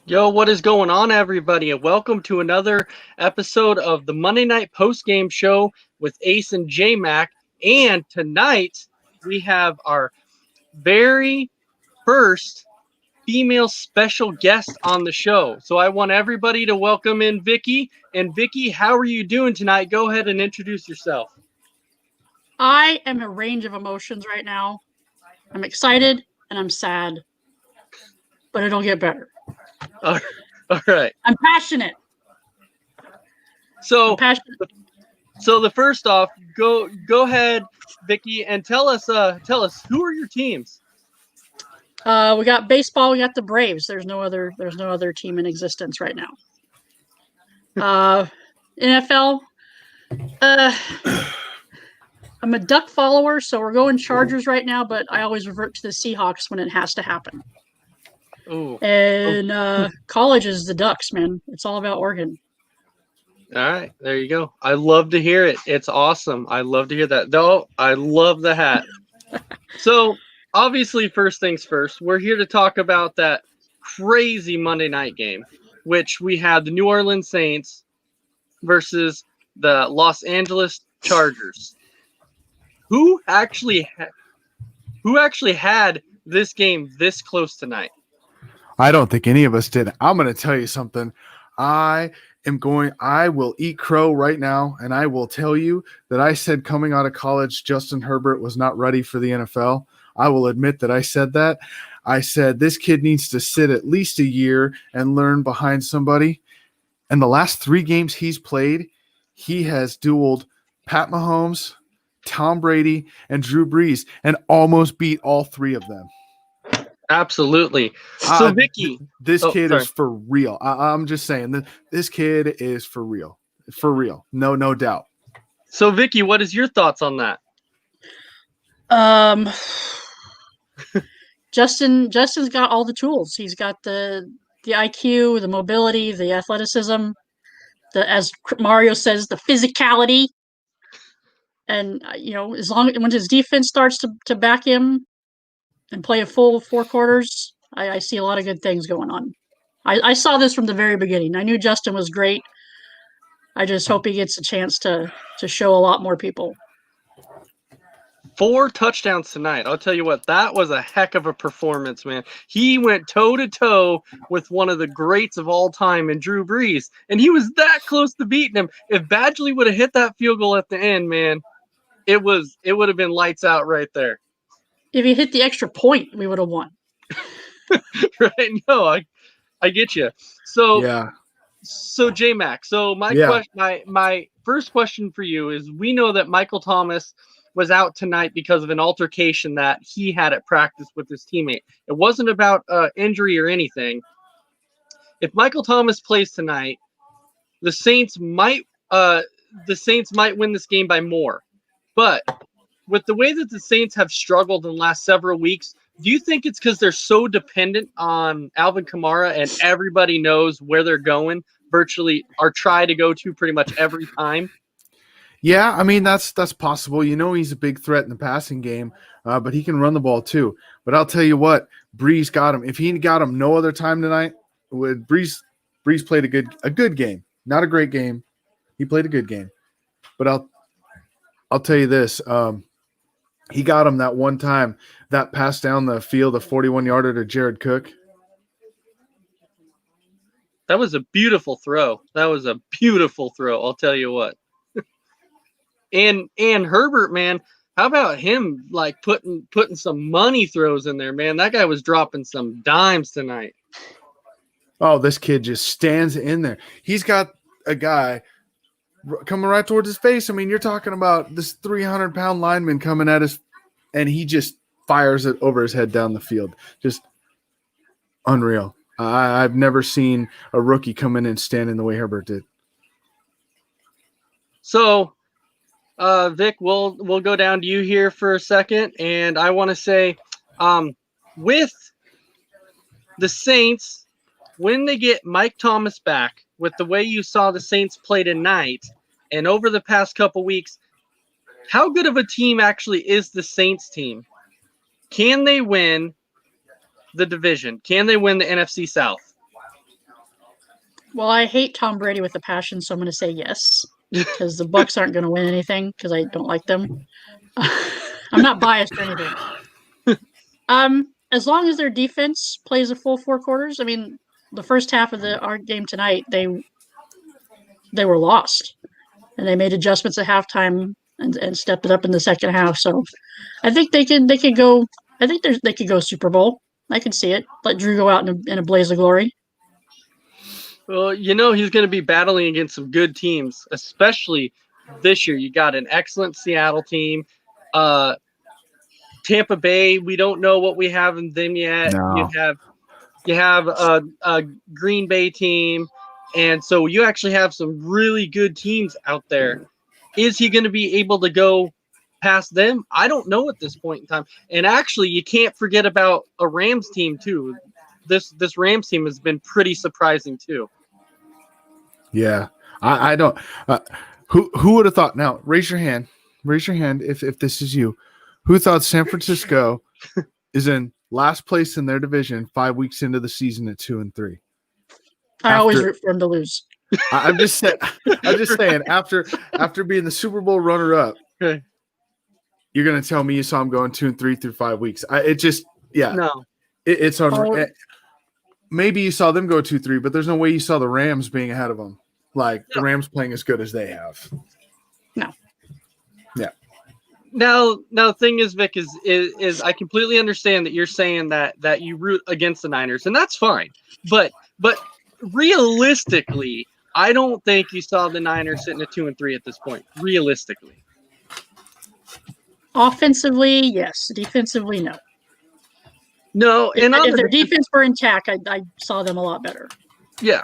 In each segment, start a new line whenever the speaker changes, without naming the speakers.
Yo, what is going on, everybody? And welcome to another episode of the Monday Night Post Game Show with Ace and J Mac. And tonight we have our very first female special guest on the show. So I want everybody to welcome in Vicky. And Vicky, how are you doing tonight? Go ahead and introduce yourself.
I am a range of emotions right now. I'm excited and I'm sad, but it'll get better.
All right.
I'm passionate.
So,
I'm passionate.
so the first off, go ahead, Vicky, and tell us who are your teams?
We got baseball. We got the Braves. There's no other team in existence right now. NFL. I'm a Duck follower, so we're going Chargers right now. But I always revert to the Seahawks when it has to happen.
Ooh.
And college is the Ducks, man. It's all about Oregon.
All right, there you go. I love to hear it. It's awesome. I love to hear that. Though I love the hat. So obviously, first things first, we're here to talk about that crazy Monday night game, which we had the New Orleans Saints versus the Los Angeles Chargers. Who actually had this game this close tonight?
I don't think any of us did. I'm going to tell you something. I will eat crow right now, and I will tell you that I said coming out of college, Justin Herbert was not ready for the NFL. I will admit that I said that. I said this kid needs to sit at least a year and learn behind somebody. And the last 3 games he's played, he has dueled Pat Mahomes, Tom Brady, and Drew Brees, and almost beat all 3 of them.
Absolutely. So, Vicky,
this kid is for real. I'm just saying that this kid is for real. For real. No doubt.
So, Vicky, what is your thoughts on that?
Justin's got all the tools. He's got the IQ, the mobility, the athleticism, as Mario says, the physicality. And as long when his defense starts to back him and play a full 4 quarters, I see a lot of good things going on. I saw this from the very beginning. I knew Justin was great. I just hope he gets a chance to show a lot more people.
4 touchdowns tonight. I'll tell you what, that was a heck of a performance, man. He went toe-to-toe with one of the greats of all time in Drew Brees, and he was that close to beating him. If Badgley would have hit that field goal at the end, man, it would have been lights out right there.
If he hit the extra point, we would have won.
Right? No, I get you. So
yeah.
So J-Mac, so my first question for you is, we know that Michael Thomas was out tonight because of an altercation that he had at practice with his teammate. It wasn't about injury or anything. If Michael Thomas plays tonight, the Saints might win this game by more. But with the way that the Saints have struggled in the last several weeks, do you think it's because they're so dependent on Alvin Kamara and everybody knows where they're going virtually, or try to go to pretty much every time?
Yeah, I mean, that's possible. He's a big threat in the passing game, but he can run the ball too. But I'll tell you what, Brees got him. If he got him no other time tonight, Brees played a good game. Not a great game. He played a good game. But I'll tell you this, he got him that one time, that pass down the field, a 41-yarder to Jared Cook.
That was a beautiful throw. I'll tell you what. And Herbert, man, how about him like putting some money throws in there, man? That guy was dropping some dimes tonight.
Oh, this kid just stands in there. He's got a guy coming right towards his face. I mean, you're talking about this 300-pound lineman coming at us, and he just fires it over his head down the field. Just unreal. I've never seen a rookie come in and stand in the way Herbert did.
So, Vic, we'll go down to you here for a second, and I want to say, with the Saints, when they get Mike Thomas back, with the way you saw the Saints play tonight and over the past couple weeks, how good of a team actually is the Saints team? Can they win the division? Can they win the NFC South?
Well, I hate Tom Brady with a passion, so I'm going to say yes, because the Bucks aren't going to win anything because I don't like them. I'm not biased or anything. As long as their defense plays a full 4 quarters, I mean, the first half of our game tonight, they were lost, and they made adjustments at halftime and stepped it up in the second half. So, I think they could go. I think they could go Super Bowl. I can see it. Let Drew go out in a blaze of glory.
Well, he's going to be battling against some good teams, especially this year. You got an excellent Seattle team. Tampa Bay, we don't know what we have in them yet.
No.
You have a Green Bay team, and so you actually have some really good teams out there. Is he going to be able to go past them? I don't know at this point in time. And actually, you can't forget about a Rams team too. This Rams team has been pretty surprising too.
Yeah, I don't. Who would have thought? Now, raise your hand. Raise your hand if this is you. Who thought San Francisco is in last place in their division 5 weeks into the season at 2-3?
I always root for them to lose.
I'm just saying. After being the Super Bowl runner-up,
okay,
you're gonna tell me you saw him going 2-3 through 5 weeks.
No,
it's on. Maybe you saw them go 2-3, but there's no way you saw the Rams being ahead of them. Like the Rams playing as good as they have.
No.
Yeah.
Now the thing is, Vic, is I completely understand that you're saying that you root against the Niners, and that's fine. But realistically, I don't think you saw the Niners sitting at 2-3 at this point. Realistically.
Offensively, yes. Defensively, no.
No, and
if their defense were intact, I saw them a lot better.
Yeah.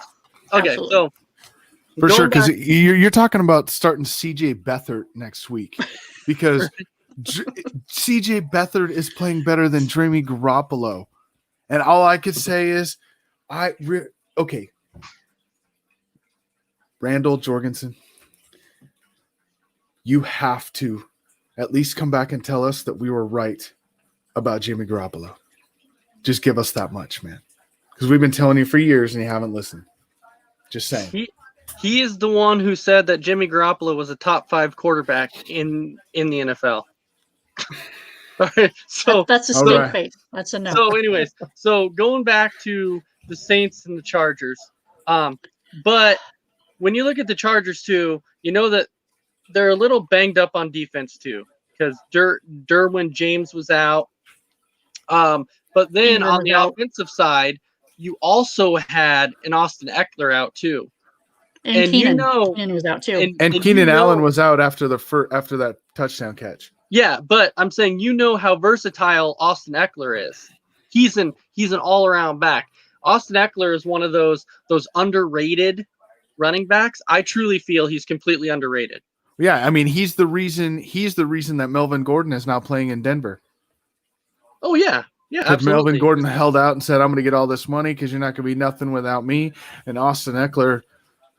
Okay,
Absolutely.
so
for sure, because you're talking about starting C.J. Beathard next week, because C.J. Beathard is playing better than Jimmy Garoppolo, and all I could say is, okay, Randall Jorgensen, you have to at least come back and tell us that we were right about Jimmy Garoppolo. Just give us that much, man. Because we've been telling you for years and you haven't listened. Just saying.
He is the one who said that Jimmy Garoppolo was a top 5 quarterback in the NFL. All right, so
that's a state faith. That's a no.
So anyways, going back to the Saints and the Chargers. But when you look at the Chargers too, you know that they're a little banged up on defense too, because Derwin James was out. But then on the offensive side, you also had an Austin Eckler out too.
And Keenan was out too.
And Keenan Allen was out after that touchdown catch.
Yeah, but I'm saying how versatile Austin Eckler is. He's an all-around back. Austin Eckler is one of those underrated running backs. I truly feel he's completely underrated.
Yeah, I mean he's the reason that Melvin Gordon is now playing in Denver.
Oh yeah. Yeah, absolutely.
Melvin Gordon held out and said, I'm going to get all this money because you're not going to be nothing without me. And Austin Eckler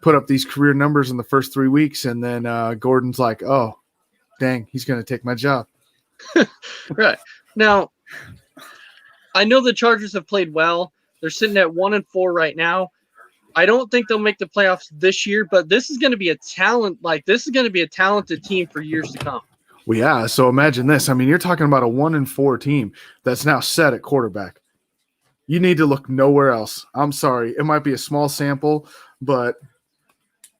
put up these career numbers in the first 3 weeks. And then Gordon's like, oh, dang, he's going to take my job.
Right. Now, I know the Chargers have played well. They're sitting at 1-4 right now. I don't think they'll make the playoffs this year, but this is going to be a talented team for years to come.
Well, yeah. So imagine this. I mean, you're talking about a 1-4 team that's now set at quarterback. You need to look nowhere else. I'm sorry. It might be a small sample, but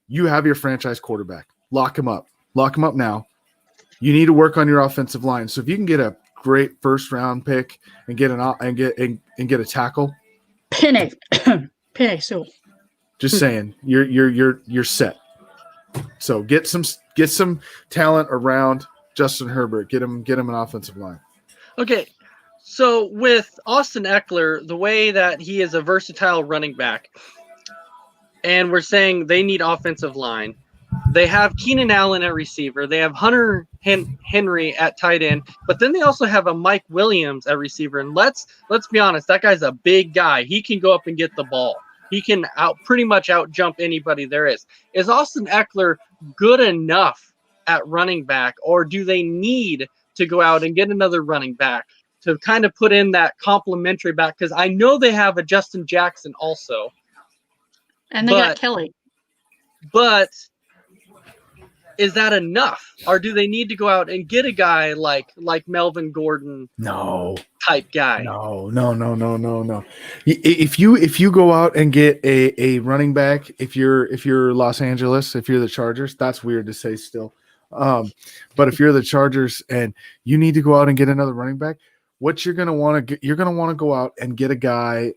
you have your franchise quarterback. Lock him up. Lock him up now. You need to work on your offensive line. So if you can get a great first round pick and get a tackle.
Penny Sewell.
Just saying, you're set. So get some talent around Justin Herbert, get him an offensive line.
Okay, so with Austin Eckler, the way that he is a versatile running back, and we're saying they need offensive line. They have Keenan Allen at receiver. They have Hunter Henry at tight end, but then they also have a Mike Williams at receiver. And let's be honest, that guy's a big guy. He can go up and get the ball. He can pretty much out jump anybody there is. Is Austin Eckler good enough at running back, or do they need to go out and get another running back to kind of put in that complementary back? Because I know they have a Justin Jackson also.
And they got Kelly.
But is that enough? Or do they need to go out and get a guy like Melvin Gordon?
No.
Type guy.
No. If you go out and get a running back, if you're Los Angeles, if you're the Chargers, that's weird to say still. But if you're the Chargers and you need to go out and get another running back, what you're gonna want to go out and get a guy,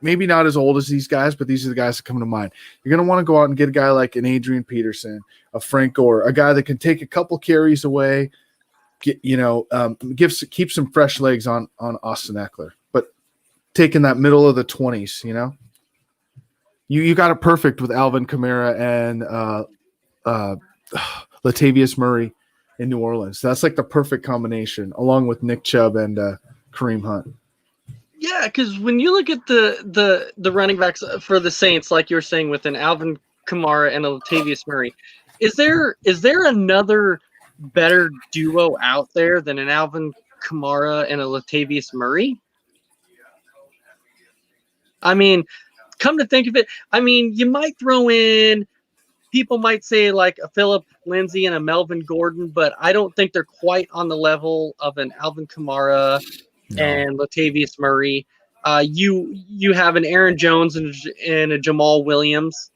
maybe not as old as these guys, but these are the guys that come to mind. You're gonna want to go out and get a guy like an Adrian Peterson, a Frank Gore, a guy that can take a couple carries away. Keep some fresh legs on Austin Eckler, but taking that middle of the 20s, you got it perfect with Alvin Kamara and Latavius Murray in New Orleans. That's like the perfect combination, along with Nick Chubb and Kareem Hunt.
Yeah, because when you look at the running backs for the Saints, like you were saying, with an Alvin Kamara and a Latavius Murray, is there another better duo out there than an Alvin Kamara and a Latavius Murray? I mean, come to think of it, you might throw in, people might say like a Phillip Lindsay and a Melvin Gordon, but I don't think they're quite on the level of an Alvin Kamara and Latavius Murray. You have an Aaron Jones and a Jamal Williams.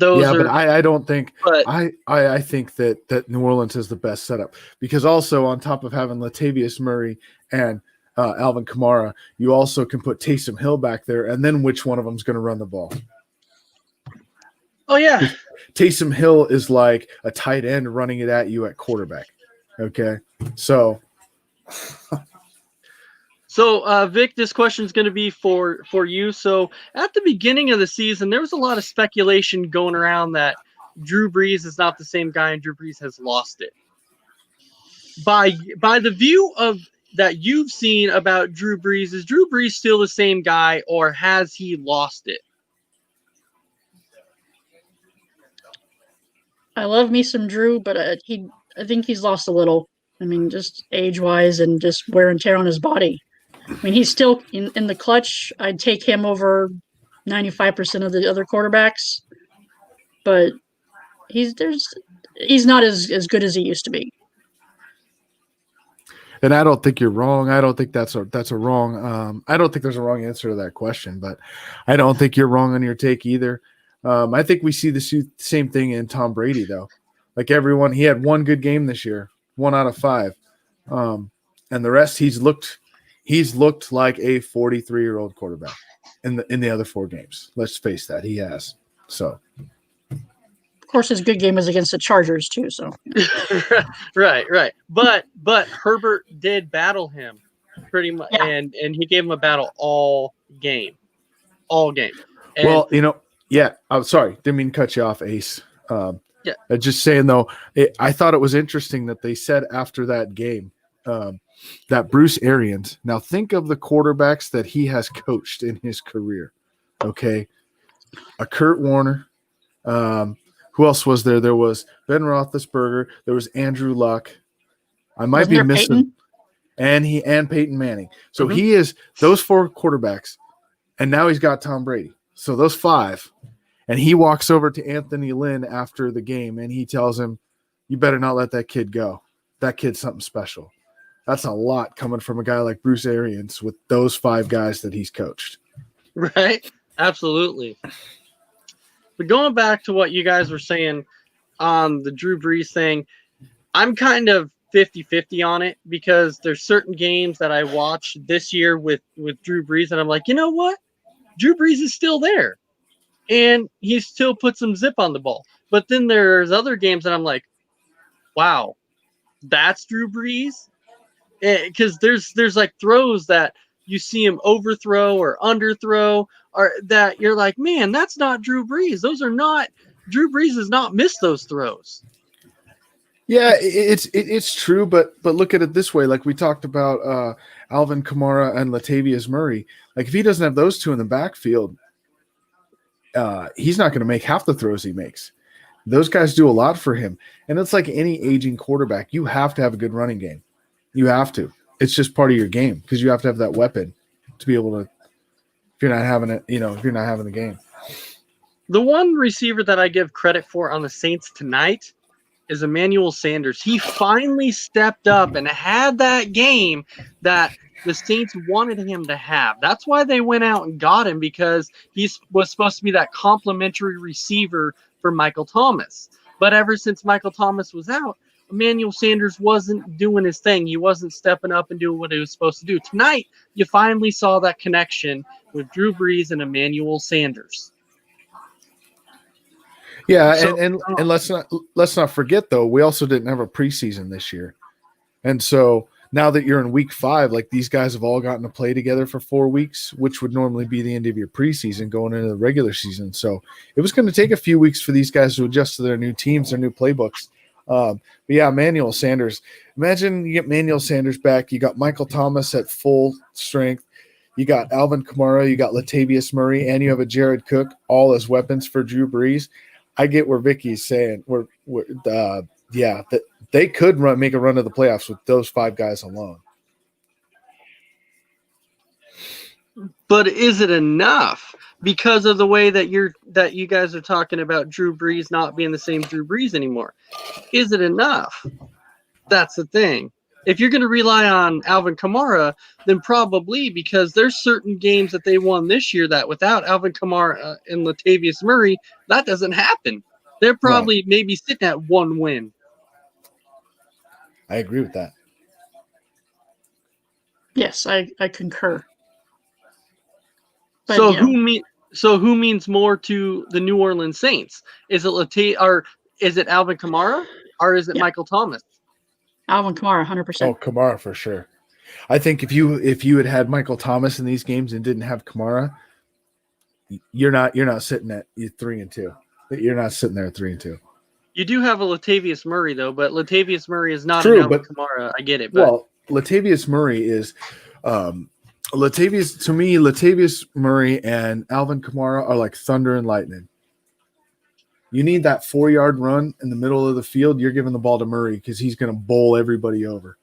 But I don't think. But I think that New Orleans is the best setup, because also on top of having Latavius Murray and Alvin Kamara, you also can put Taysom Hill back there, and then which one of them is going to run the ball?
Oh yeah,
Taysom Hill is like a tight end running it at you at quarterback. Okay, so.
So, Vic, this question is going to be for you. So, at the beginning of the season, there was a lot of speculation going around that Drew Brees is not the same guy and Drew Brees has lost it. By the view of that you've seen about Drew Brees, is Drew Brees still the same guy, or has he lost it?
I love me some Drew, but I think he's lost a little. Just age-wise and just wear and tear on his body. He's still in the clutch. I'd take him over 95% of the other quarterbacks, but he's not as good as he used to be.
And I don't think you're wrong. I don't think that's a wrong. I don't think there's a wrong answer to that question, but I don't think you're wrong on your take either. I think we see the same thing in Tom Brady, though. Like everyone, he had one good game this year, 1 out of 5, and the rest he's looked like a 43-year-old quarterback in the other 4 games. Let's face that, he has. So,
of course, his good game was against the Chargers too. So,
right. But Herbert did battle him pretty much, and he gave him a battle all game. And,
I'm sorry, didn't mean to cut you off, Ace. Just saying though, I thought it was interesting that they said after that game. That Bruce Arians, now think of the quarterbacks that he has coached in his career. Okay. A Kurt Warner. Who else was there? There was Ben Roethlisberger. There was Andrew Luck. I might be missing. Peyton? And Peyton Manning. So he is those 4 quarterbacks, and now he's got Tom Brady. So those 5. And he walks over to Anthony Lynn after the game, and he tells him, "You better not let that kid go. That kid's something special." That's a lot coming from a guy like Bruce Arians with those 5 guys that he's coached.
Right? Absolutely. But going back to what you guys were saying on the Drew Brees thing, I'm kind of 50-50 on it, because there's certain games that I watched this year with Drew Brees, and I'm like, you know what? Drew Brees is still there. And he still put some zip on the ball. But then there's other games that I'm like, wow, that's Drew Brees? Because there's like throws that you see him overthrow or underthrow, or that you're like, man, that's not Drew Brees. Drew Brees has not missed those throws.
Yeah, it's true, but look at it this way. Like we talked about Alvin Kamara and Latavius Murray. Like if he doesn't have those 2 in the backfield, he's not going to make half the throws he makes. Those guys do a lot for him. And it's like any aging quarterback. You have to have a good running game. You have to. It's just part of your game, because you have to have that weapon to be able to, if you're not having it, if you're not having the game.
The one receiver that I give credit for on the Saints tonight is Emmanuel Sanders. He finally stepped up and had that game that the Saints wanted him to have. That's why they went out and got him, because he was supposed to be that complimentary receiver for Michael Thomas. But ever since Michael Thomas was out, Emmanuel Sanders wasn't doing his thing. He wasn't stepping up and doing what he was supposed to do. Tonight, you finally saw that connection with Drew Brees and Emmanuel Sanders.
Yeah,
So-
and let's not forget though, we also didn't have a preseason this year, and so now that you're in week 5, like these guys have all gotten to play together for 4 weeks, which would normally be the end of your preseason going into the regular season. So it was going to take a few weeks for these guys to adjust to their new teams, their new playbooks. But yeah, Emmanuel Sanders. Imagine you get Emmanuel Sanders back. You got Michael Thomas at full strength. You got Alvin Kamara. You got Latavius Murray, and you have a Jared Cook, all as weapons for Drew Brees. I get where Vicky's saying that they could make a run to the playoffs with those 5 guys alone.
But is it enough? Because of the way that you guys are talking about Drew Brees not being the same Drew Brees anymore. Is it enough? That's the thing. If you're going to rely on Alvin Kamara, then probably, because there's certain games that they won this year that without Alvin Kamara and Latavius Murray, that doesn't happen. They're probably maybe sitting at 1 win.
I agree with that.
Yes, I concur. But,
So
you know,
who means more to the New Orleans Saints? Is it Alvin Kamara or is it Michael Thomas?
Alvin Kamara, 100%.
Oh, Kamara for sure. I think if you had Michael Thomas in these games and didn't have Kamara, you're not sitting at 3-2. You're not sitting there at 3-2.
You do have a Latavius Murray though, but Latavius Murray is not
True,
an Alvin
but
Kamara. I get it, but
well, Latavius Murray is Latavius Murray and Alvin Kamara are like thunder and lightning. You need that 4-yard run in the middle of the field. You're giving the ball to Murray because he's going to bowl everybody over.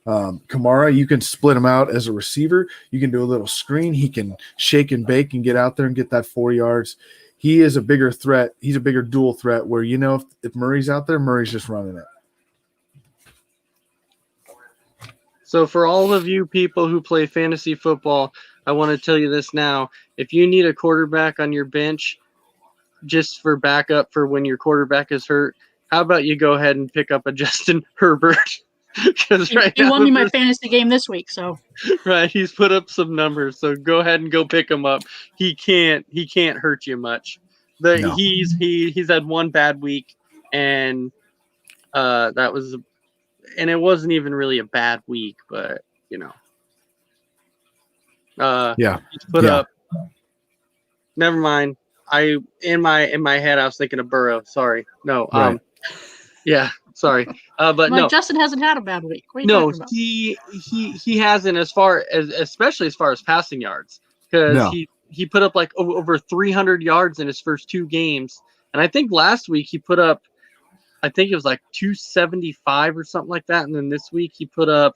Kamara, you can split him out as a receiver. You can do a little screen. He can shake and bake and get out there and get that 4 yards. He is a bigger threat. He's a bigger dual threat where, if Murray's out there, Murray's just running it.
So for all of you people who play fantasy football, I want to tell you this now. If you need a quarterback on your bench just for backup for when your quarterback is hurt, how about you go ahead and pick up a Justin Herbert? Because
he won me my fantasy game this week, so
right, he's put up some numbers. So go ahead and go pick him up. He can't hurt you much.
No.
He's had one bad week, and and it wasn't even really a bad week, but he's put up. Never mind. In my head I was thinking of Burrow. Sorry. No.
Right.
Sorry. But no.
Justin hasn't had a bad week. What are you talking about?
He hasn't, especially as far as passing yards, because he put up like over 300 yards in his first 2 games, and I think last week he put up, I think it was like 275 or something like that, and then this week he put up,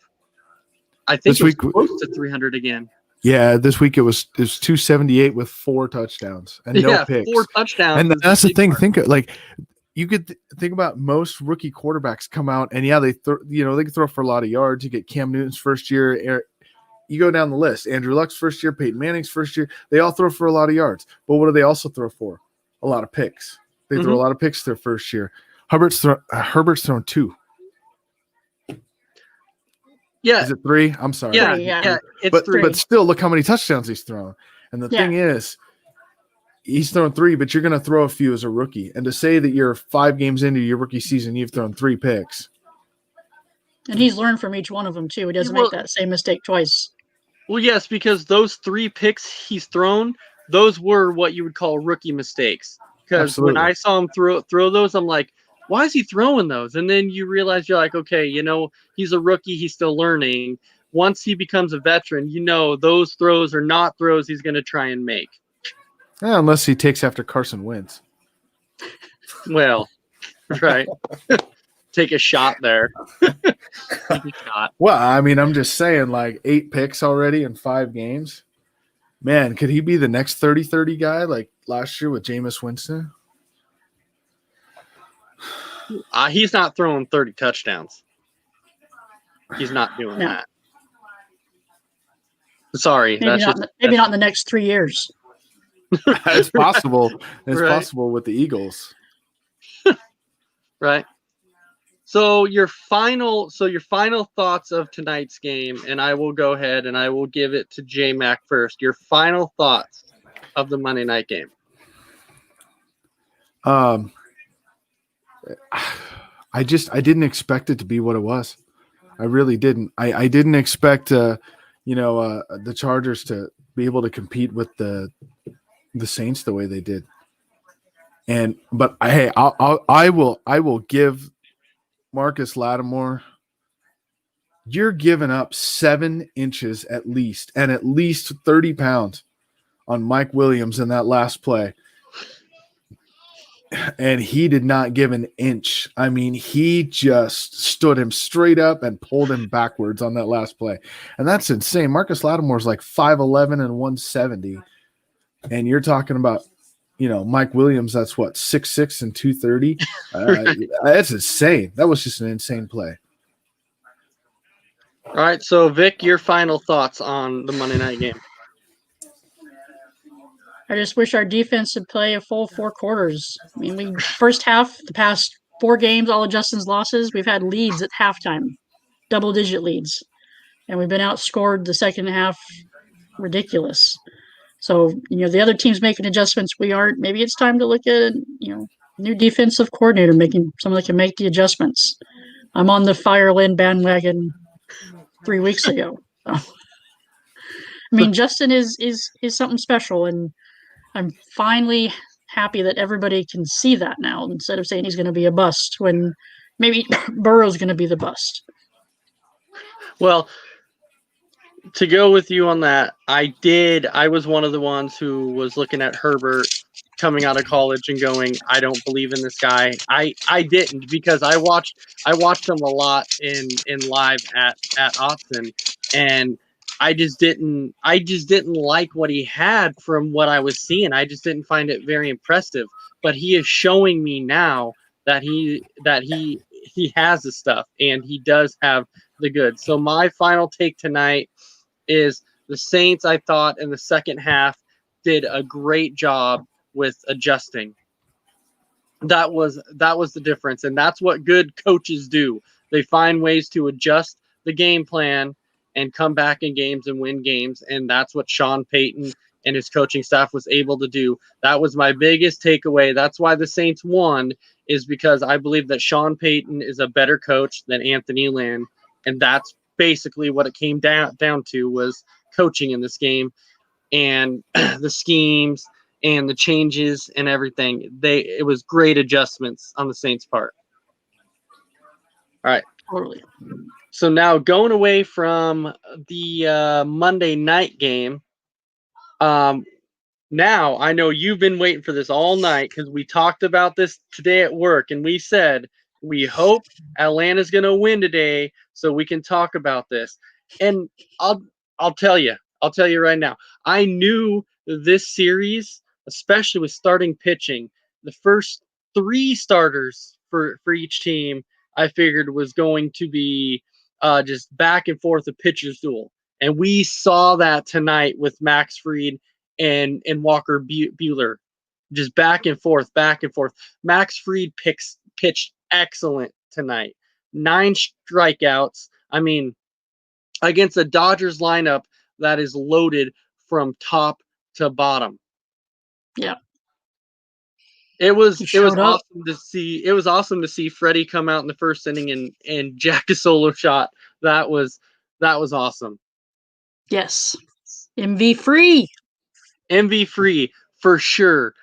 I think it was close to 300 again.
Yeah, this week it was 278 with 4 touchdowns and no picks.
4 touchdowns.
And that's the thing. You could think about most rookie quarterbacks come out and they can throw for a lot of yards. You get Cam Newton's first year. You go down the list. Andrew Luck's first year, Peyton Manning's first year. They all throw for a lot of yards. But what do they also throw for? A lot of picks. They throw a lot of picks their first year. Herbert's thrown 2.
Yeah.
Is it 3? I'm sorry.
Yeah. It's 3.
But still, look how many touchdowns he's thrown. And the thing is, he's thrown 3, but you're going to throw a few as a rookie. And to say that you're 5 games into your rookie season, you've thrown 3 picks.
And he's learned from each one of them, too. He doesn't make that same mistake twice.
Well, yes, because those 3 picks he's thrown, those were what you would call rookie mistakes. Because when I saw him throw those, I'm like, why is he throwing those? And then you realize you're like, okay, he's a rookie. He's still learning. Once he becomes a veteran, those throws are not throws he's going to try and make.
Yeah, unless he takes after Carson Wentz.
Well, right. Take a shot there.
Well, I mean, I'm just saying, like 8 picks already in 5 games. Man, could he be the next 30-30 guy like last year with Jameis Winston?
He's not throwing 30 touchdowns. He's not doing
No.
that. Sorry,
Maybe not in the next 3 years.
It's possible. It's
Right.
possible with the Eagles.
Right. So your final thoughts of tonight's game, and I will go ahead and I will give it to J-Mac first. Your final thoughts of the Monday night game.
I didn't expect it to be what it was. I really didn't. I didn't expect the Chargers to be able to compete with the Saints the way they did. But I will give Marcus Lattimore. You're giving up 7 inches at least, and at least 30 pounds on Mike Williams in that last play. And he did not give an inch. I mean, he just stood him straight up and pulled him backwards on that last play. And that's insane. Marcus Lattimore's like 5'11 and 170. And you're talking about, Mike Williams, that's what, 6'6 and 230. That's insane. That was just an insane play.
All right, so Vic, your final thoughts on the Monday night game.
I just wish our defense would play a full 4 quarters. I mean, first half, the past 4 games, all of Justin's losses, we've had leads at halftime, double-digit leads. And we've been outscored the second half ridiculous. So, the other team's making adjustments. We aren't. Maybe it's time to look at, new defensive coordinator, making someone that can make the adjustments. I'm on the Fire Lynn bandwagon 3 weeks ago. So. I mean, Justin is something special, and I'm finally happy that everybody can see that now instead of saying he's going to be a bust when maybe Burrow's going to be the bust.
Well, to go with you on that, I was one of the ones who was looking at Herbert coming out of college and going, I don't believe in this guy. I didn't, because I watched him a lot in live at Austin, and I just didn't like what he had from what I was seeing. I just didn't find it very impressive. But he is showing me now that he has the stuff, and he does have the goods. So my final take tonight is the Saints, I thought, in the second half did a great job with adjusting. That was the difference, and that's what good coaches do. They find ways to adjust the game plan and come back in games and win games, and that's what Sean Payton and his coaching staff was able to do. That was my biggest takeaway. That's why the Saints won, is because I believe that Sean Payton is a better coach than Anthony Lynn, and that's basically what it came down to, was coaching in this game, and the schemes and the changes and everything. It was great adjustments on the Saints' part. All right.
Totally.
So now going away from the Monday night game, now I know you've been waiting for this all night, because we talked about this today at work, and we said we hope Atlanta's going to win today so we can talk about this. And I'll tell you right now, I knew this series, especially with starting pitching, the first 3 starters for each team, I figured was going to be just back and forth a pitcher's duel. And we saw that tonight with Max Fried and Walker Buehler. Just back and forth. Max Fried pitched excellent tonight. 9 strikeouts. I mean, against the Dodgers lineup that is loaded from top to bottom.
Yeah.
It was awesome to see. It was awesome to see Freddie come out in the first inning and jack a solo shot. That was awesome.
Yes. MV free
for sure.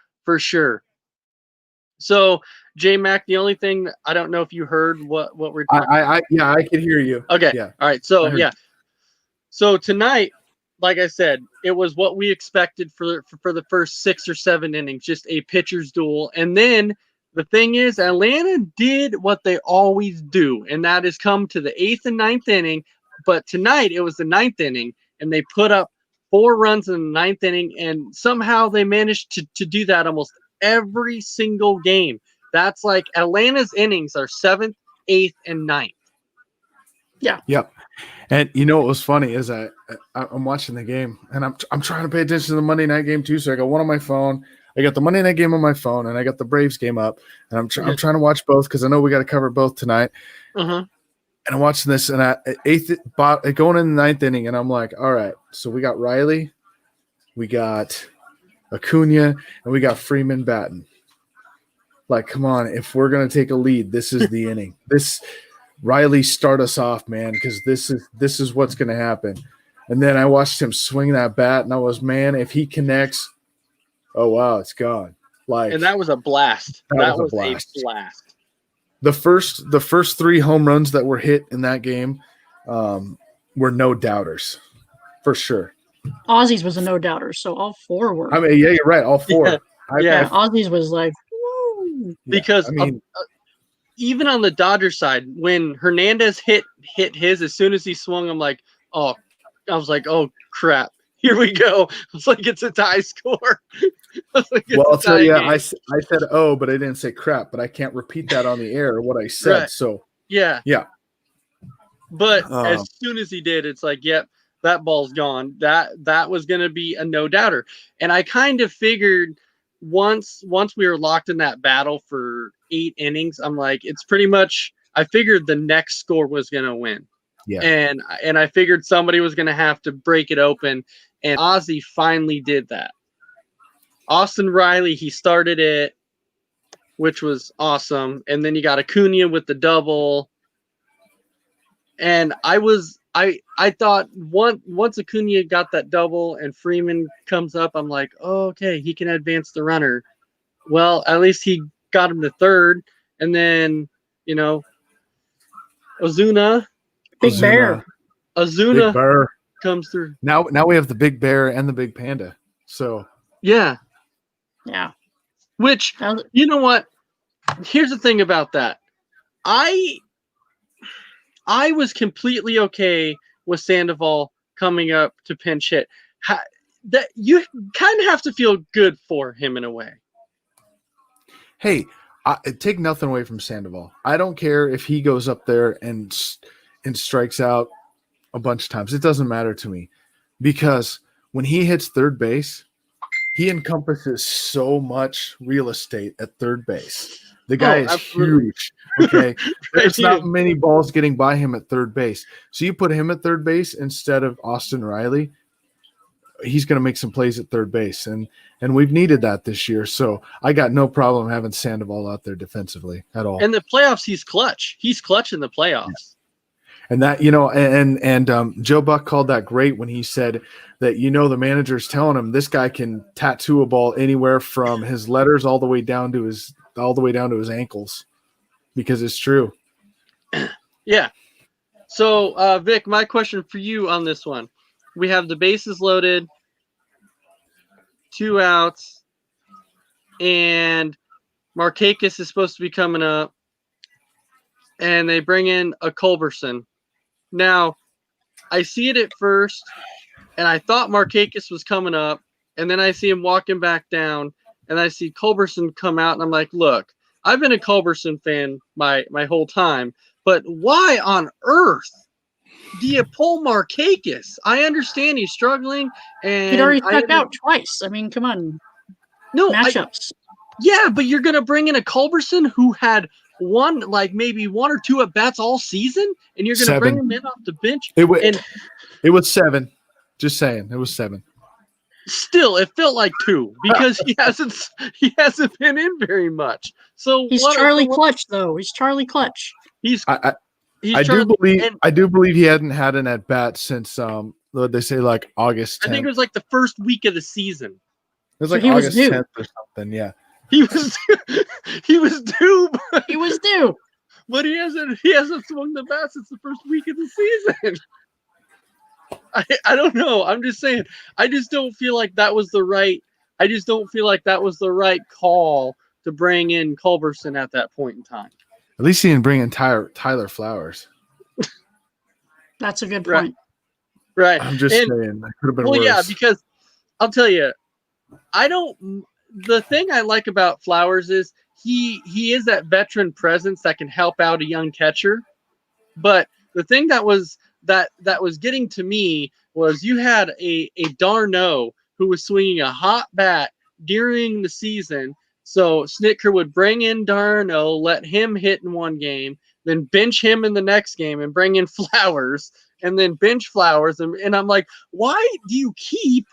So, J-Mac, the only thing, I don't know if you heard what we're talking about.
I can hear you.
Okay.
Yeah.
All right. So, yeah. So tonight, like I said, it was what we expected for the first 6 or 7 innings, just a pitcher's duel. And then the thing is, Atlanta did what they always do, and that is come to the 8th and 9th inning. But tonight it was the 9th inning, and they put up 4 runs in the 9th inning, and somehow they managed to do that almost every single game. That's like Atlanta's innings are 7th, 8th, and 9th.
Yep. And you know what was funny is I'm watching the game and I'm trying to pay attention to the Monday night game too. So I got one on my phone. I got the Monday night game on my phone, and I got the Braves game up. And I'm trying to watch both because I know we got to cover both tonight.
Uh-huh.
And I'm watching this, and going in the 9th inning, and I'm like, all right, so we got Riley, we got Acuna, and we got Freeman batting. Like, come on, if we're gonna take a lead, this is the inning. This Riley start us off, man, because this is what's gonna happen. And then I watched him swing that bat, and I was, man, if he connects, oh wow, it's gone. Like,
and that was a blast. That was a blast.
The first 3 home runs that were hit in that game were no doubters, for sure.
Ozzy's was a no doubter, so all 4 were.
I mean, yeah, you're right, all 4.
Yeah, Ozzy's was like, woo.
Because even on the Dodgers side, when Hernandez hit his, as soon as he swung, I'm like, oh, crap. Here we go. It's like it's a tie score.
I'll tell you, I said oh, but I didn't say crap, but I can't repeat that on the air, what I said. Right. So
yeah. But as soon as he did, it's like, yep, that ball's gone. That was gonna be a no doubter. And I kind of figured once we were locked in that battle for 8 innings, I'm like, it's pretty much, I figured the next score was gonna win.
Yeah.
And I figured somebody was gonna have to break it open. And Ozzy finally did that. Austin Riley, he started it, which was awesome. And then you got Acuna with the double. And I thought once Acuna got that double and Freeman comes up, I'm like, oh, okay, he can advance the runner. Well, at least he got him to third. And then, Ozuna.
Big Bear.
Ozuna
Big Bear
comes through.
Now we have the Big Bear and the Big Panda. So
yeah.
Which, you know what? Here's the thing about that. I was completely okay with Sandoval coming up to pinch hit. That you kind of have to feel good for him in a way.
Hey, take nothing away from Sandoval. I don't care if he goes up there and strikes out a bunch of times. It doesn't matter to me, because when he hits third base, he encompasses so much real estate at third base. The guy is huge. Okay. There's not many balls getting by him at third base. So you put him at third base instead of Austin Riley, he's going to make some plays at third base. And we've needed that this year. So I got no problem having Sandoval out there defensively at all.
In the playoffs, he's clutch. He's clutch in the playoffs. Yeah.
And that, and Joe Buck called that great when he said that, the manager's telling him this guy can tattoo a ball anywhere from his letters all the way down to his ankles, because it's true.
Yeah. So, Vic, my question for you on this one: we have the bases loaded, 2 outs, and Markakis is supposed to be coming up, and they bring in a Culberson. Now, I see it at first, and I thought Markakis was coming up, and then I see him walking back down, and I see Culberson come out, and I'm like, look, I've been a Culberson fan my whole time, but why on earth do you pull Markakis? I understand he's struggling, and
he'd already struck out twice. I mean, come on.
No
matchups.
Yeah, but you're gonna bring in a Culberson who had maybe 1 or 2 at bats all season, and you're gonna bring him in off the bench.
It was 7. Just saying, it was 7.
Still, it felt like 2 because he hasn't been in very much. So
he's Charlie Clutch, though. He's Charlie Clutch.
I do believe he hadn't had an at bat since they say like August 10th.
I think it was like the first week of the season.
It was like August 10th or something. Yeah.
He was due.
He was due.
But he hasn't swung the bat since the first week of the season. I don't know. I'm just saying. I just don't feel like that was the right. I just don't feel like that was the right call to bring in Culberson at that point in time.
At least he didn't bring in Tyler Flowers.
That's a good point.
Right.
I'm just
And
saying that could have been
well,
worse.
yeah, because I'll tell you, the thing I like about Flowers is he is that veteran presence that can help out a young catcher. But the thing that was getting to me was you had a d'Arnaud who was swinging a hot bat during the season. So Snitker would bring in d'Arnaud, let him hit in one game, then bench him in the next game and bring in Flowers, and then bench Flowers. And I'm like, why do you keep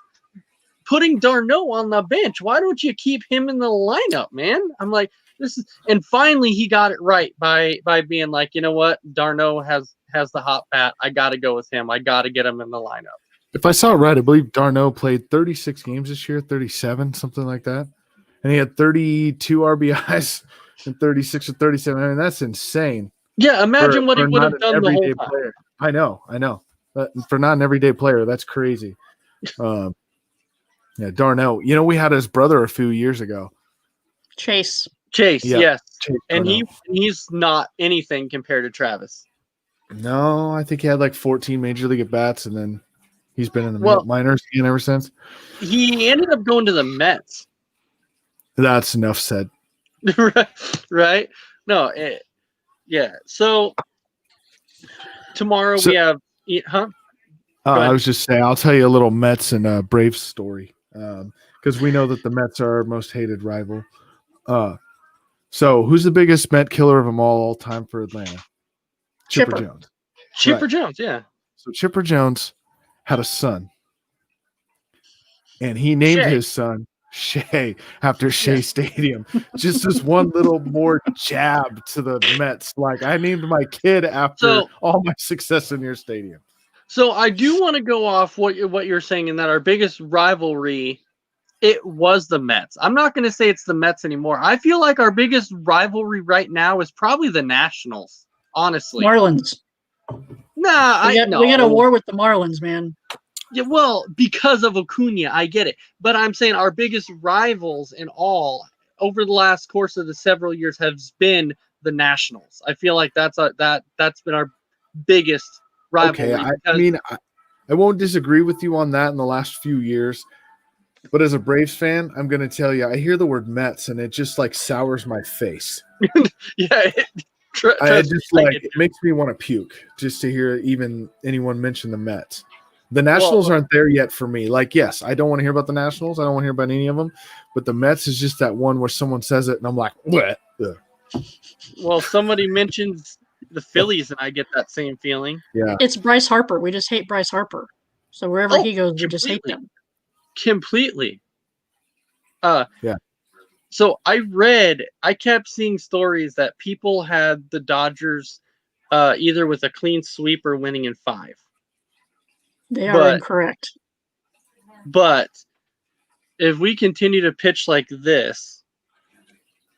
putting d'Arnaud on the bench? Why don't you keep him in the lineup, man? I'm like, this is, and finally he got it right by being like, you know what, d'Arnaud has the hot bat. I got to go with him. I got to get him in the lineup.
If I saw it right, I believe d'Arnaud played 36 games this year, 37, something like that. And he had 32 RBIs and 36 or 37. I mean, that's insane.
Yeah, imagine what he would have done the whole time.
Player. I know. But for not an everyday player, that's crazy. Yeah, d'Arnaud. You know, we had his brother a few years ago.
Chase,
yes.
Chase
And
d'Arnaud.
he's not anything compared to Travis.
No, I think he had like 14 major league at bats, and then he's been in the minors again ever since.
He ended up going to the Mets.
That's enough said.
Right? No, yeah. So tomorrow we have,
I was just saying, I'll tell you a little Mets and Braves story because we know that the Mets are our most hated rival. So who's the biggest Met killer of them all time for Atlanta? Chipper Jones.
Chipper Jones, yeah.
So Chipper Jones had a son, and he named his son Shea after Shea Stadium. Just this one little more jab to the Mets. Like, I named my kid after all my success in your stadium.
So I do want to go off what you're saying in that our biggest rivalry, it was the Mets. I'm not going to say it's the Mets anymore. I feel like our biggest rivalry right now is probably the Nationals, honestly.
Marlins.
Nah,
we got a war with the Marlins, man.
Yeah, well, because of Acuna, I get it. But I'm saying our biggest rivals in all over the last course of the several years has been the Nationals. I feel like that's been our biggest rivalry.
Okay, I mean, I won't disagree with you on that in the last few years. But as a Braves fan, I'm going to tell you, I hear the word Mets and it just like sours my face.
Yeah,
it makes me want to puke just to hear even anyone mention the Mets. The Nationals aren't there yet for me. Like, yes, I don't want to hear about the Nationals. I don't want to hear about any of them. But the Mets is just that one where someone says it and I'm like, what?
Well, somebody mentions the Phillies and I get that same feeling.
Yeah.
It's Bryce Harper. We just hate Bryce Harper. So wherever he goes, we just hate him.
Completely.
Yeah.
So I kept seeing stories that people had the Dodgers either with a clean sweep or winning in 5.
They are incorrect.
But if we continue to pitch like this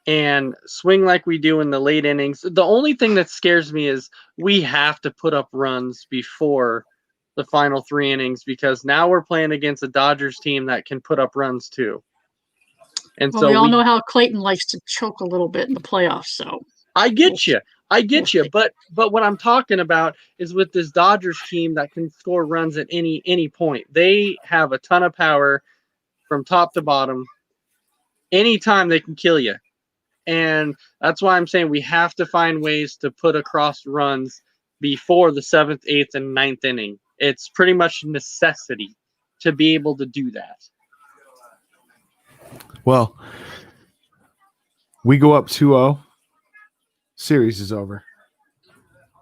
and swing like we do in the late innings, the only thing that scares me is we have to put up runs before the final 3 innings because now we're playing against a Dodgers team that can put up runs too. And so
we all know how Clayton likes to choke a little bit in the playoffs. So
I get you. But what I'm talking about is with this Dodgers team that can score runs at any point. They have a ton of power from top to bottom. Anytime they can kill you. And that's why I'm saying we have to find ways to put across runs before the 7th, 8th, and 9th inning. It's pretty much a necessity to be able to do that.
Well, we go up 2-0. Series is over.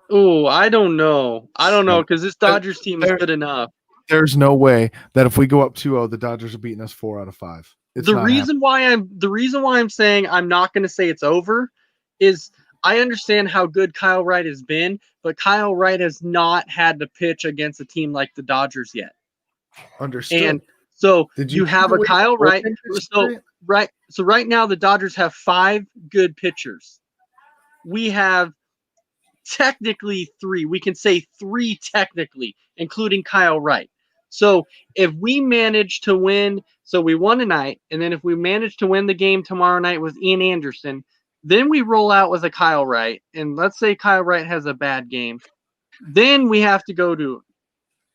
Oh, I don't know because this Dodgers team is good enough.
There's no way that if we go up 2-0, the Dodgers are beating us 4 out of 5.
The reason why I'm saying I'm not going to say it's over is I understand how good Kyle Wright has been, but Kyle Wright has not had to pitch against a team like the Dodgers yet.
Understood.
And so you have a Kyle Wright. So right now the Dodgers have 5 good pitchers. We have technically 3. We can say 3 technically, including Kyle Wright. So if we manage to win, so we won tonight, and then if we manage to win the game tomorrow night with Ian Anderson, then we roll out with a Kyle Wright, and let's say Kyle Wright has a bad game. Then we have to go to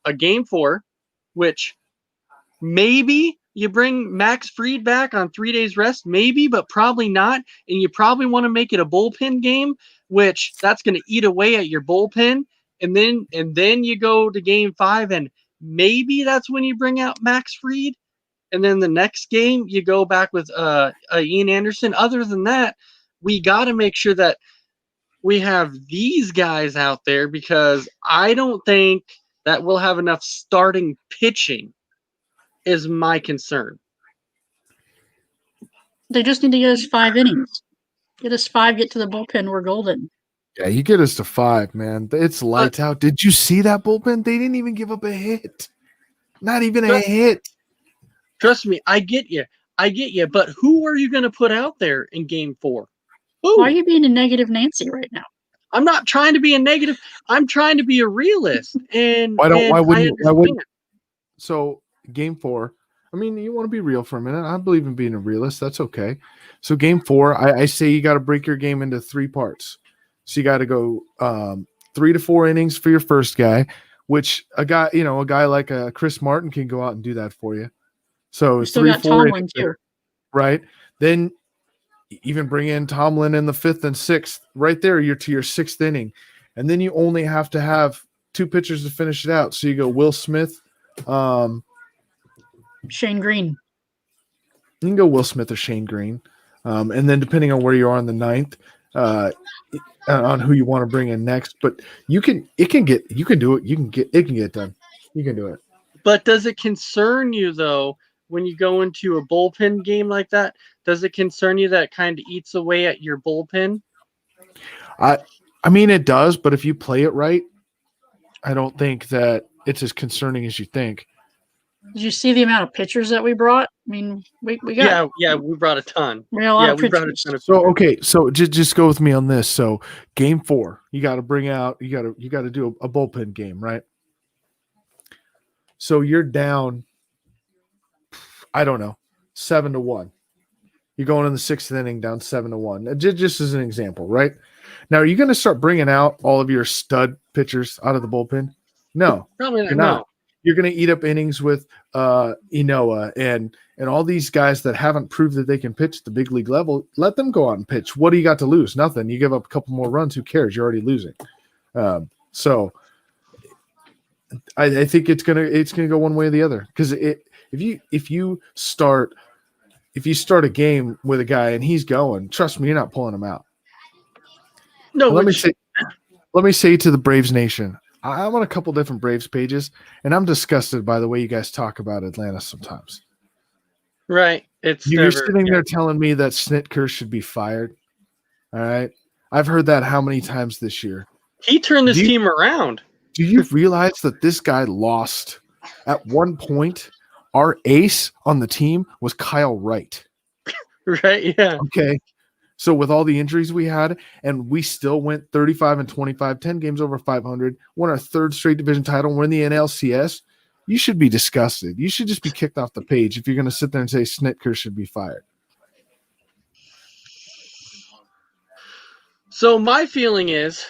a game 4, which maybe you bring Max Fried back on 3 days rest, maybe, but probably not. And you probably want to make it a bullpen game, which that's going to eat away at your bullpen. And then you go to game 5, and maybe that's when you bring out Max Fried. And then the next game you go back with Ian Anderson. Other than that, we got to make sure that we have these guys out there, because I don't think that we'll have enough starting pitching is my concern.
They just need to get us 5 innings. Get us 5, get to the bullpen, we're golden.
Yeah, you get us to 5, man. It's lights out. Did you see that bullpen? They didn't even give up a hit. Not even a hit.
Trust me, I get you. But who are you going to put out there in game 4? Who?
Why are you being a negative Nancy right now?
I'm not trying to be a negative. I'm trying to be a realist. And
why wouldn't? So game 4. I mean, you want to be real for a minute. I believe in being a realist. That's okay. So game 4, I say you got to break your game into 3 parts. So you got to go 3 to 4 innings for your first guy, which a guy like Chris Martin can go out and do that for you. So
We still
3,
got
4
Tomlin
innings,
too.
right? Then even bring in Tomlin in the 5th and 6th. Right there, you're to your 6th inning. And then you only have to have 2 pitchers to finish it out. So you go Will Smith.
Shane Green.
You can go Will Smith or Shane Green. And then depending on where you are in the 9th, on who you want to bring in next. But you can do it. It can get done. You can do it.
But does it concern you, though, when you go into a bullpen game like that? Does it concern you that it kind of eats away at your bullpen?
I mean, it does, but if you play it right, I don't think that it's as concerning as you think.
Did you see the amount of pitchers that we brought? I mean, we got
we brought a ton.
we got a lot of
we brought a
pitchers.
ton of.
So okay, so just go with me on this. So game 4, you got to bring out, you got to do a bullpen game, right? So you're down, I don't know, 7-1. You're going in the 6th inning down 7-1. Just as an example, right? Now, are you going to start bringing out all of your stud pitchers out of the bullpen? No,
Probably not.
you're not. You're going to eat up innings with Inoa and all these guys that haven't proved that they can pitch at the big league level. Let them go out and pitch. What do you got to lose? Nothing. You give up a couple more runs. Who cares? You're already losing. So I think it's gonna go one way or the other, because if you start a game with a guy and he's going, trust me, you're not pulling him out.
No,
let me say to the Braves Nation, I'm on a couple different Braves pages, and I'm disgusted by the way you guys talk about Atlanta sometimes.
Right.
You're sitting there telling me that Snitker should be fired. All right. I've heard that how many times this year?
He turned this team around.
Do you realize that this guy lost at one point? Our ace on the team was Kyle Wright.
Right. Yeah.
Okay. So with all the injuries we had, and we still went 35-25, 10 games over 500, won our 3rd straight division title, we're in the NLCS. You should be disgusted. You should just be kicked off the page if you're going to sit there and say Snitker should be fired.
So my feeling is,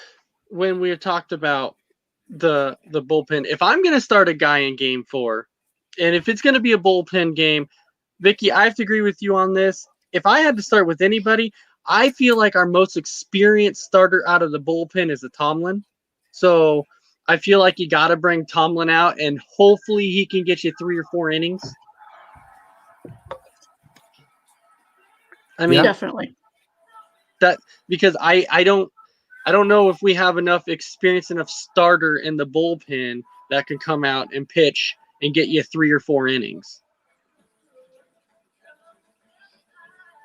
when we talked about the bullpen, if I'm going to start a guy in game 4, and if it's going to be a bullpen game, Vicky, I have to agree with you on this. If I had to start with anybody, I feel like our most experienced starter out of the bullpen is a Tomlin. So I feel like you got to bring Tomlin out, and hopefully he can get you 3 or 4 innings. I mean,
definitely.
That because I don't know if we have enough experience, enough starter in the bullpen that can come out and pitch and get you 3 or 4 innings.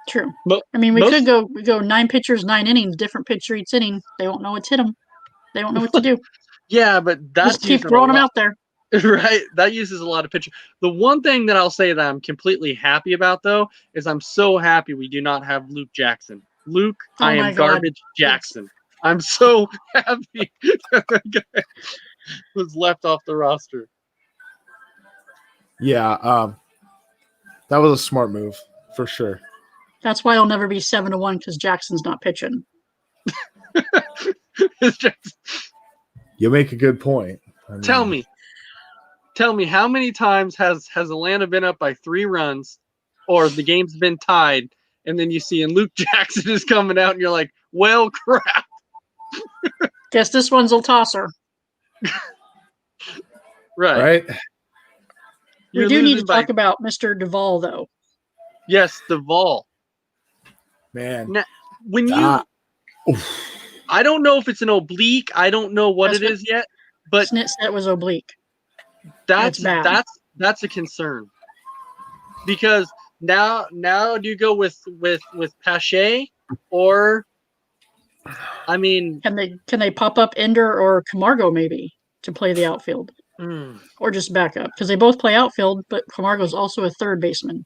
True.
But
I mean, we could go 9 pitchers, 9 innings, different pitcher each inning. They won't know what's hit them. They won't know what to do.
Yeah, but that's
just keep throwing them out there.
Right. That uses a lot of pitching. The one thing that I'll say that I'm completely happy about, though, is I'm so happy we do not have Luke Jackson. Luke, I am garbage Jackson. I'm so happy that guy was left off the roster.
Yeah, that was a smart move for sure.
That's why it'll never be 7-1, because Jackson's not pitching.
You make a good point.
Tell me, tell me how many times has Atlanta been up by 3 runs, or the game's been tied, and then you see and Luke Jackson is coming out, and you're like, well, crap.
Guess this one's a tosser.
Right.
We do need to talk about Mr. Duvall, though.
Yes, Duvall.
Man.
Now, when you, I don't know if it's an oblique. I don't know what it is yet, but
Snit said it was oblique.
that's a concern, because now do you go with Pache, or I mean,
can they pop up Ender or Camargo maybe to play the outfield, or just back up, because they both play outfield, but Camargo's also a third baseman,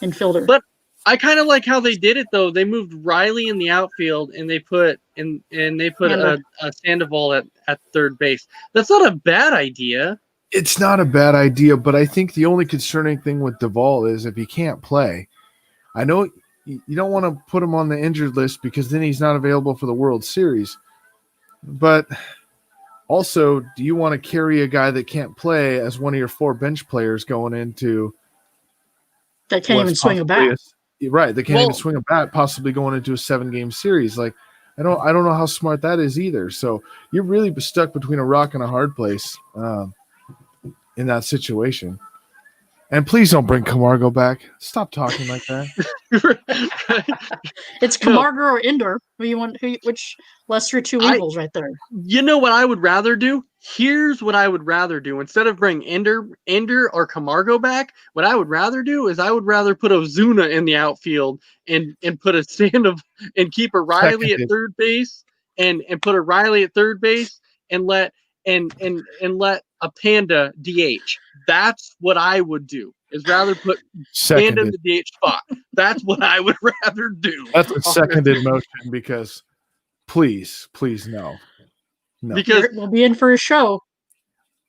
infielder.
But I kind of like how they did it though. They moved Riley in the outfield, and they put a Sandoval at third base. That's not a bad idea.
It's not a bad idea, but I think the only concerning thing with Duvall is if he can't play. I know you don't want to put him on the injured list because then he's not available for the World Series. But also, do you want to carry a guy that can't play as one of your 4 bench players going into
that can't even swing a bat?
Right, they can't even swing a bat, possibly going into a 7-game series. Like, I don't know how smart that is either. So you're really stuck between a rock and a hard place in that situation. And please don't bring Camargo back. Stop talking like that.
It's Camargo or Ender. Which lesser 2 evils right there?
You know what I would rather do? Here's what I would rather do. Instead of bring Ender or Camargo back, what I would rather do is I would rather put Ozuna in the outfield and put a and keep a Riley at third base and put a Riley at third base and let a Panda DH. That's what I would do. Is rather put Panda in the DH spot. That's what I would rather do.
That's a seconded motion, because please no.
Because
we'll be in for a show.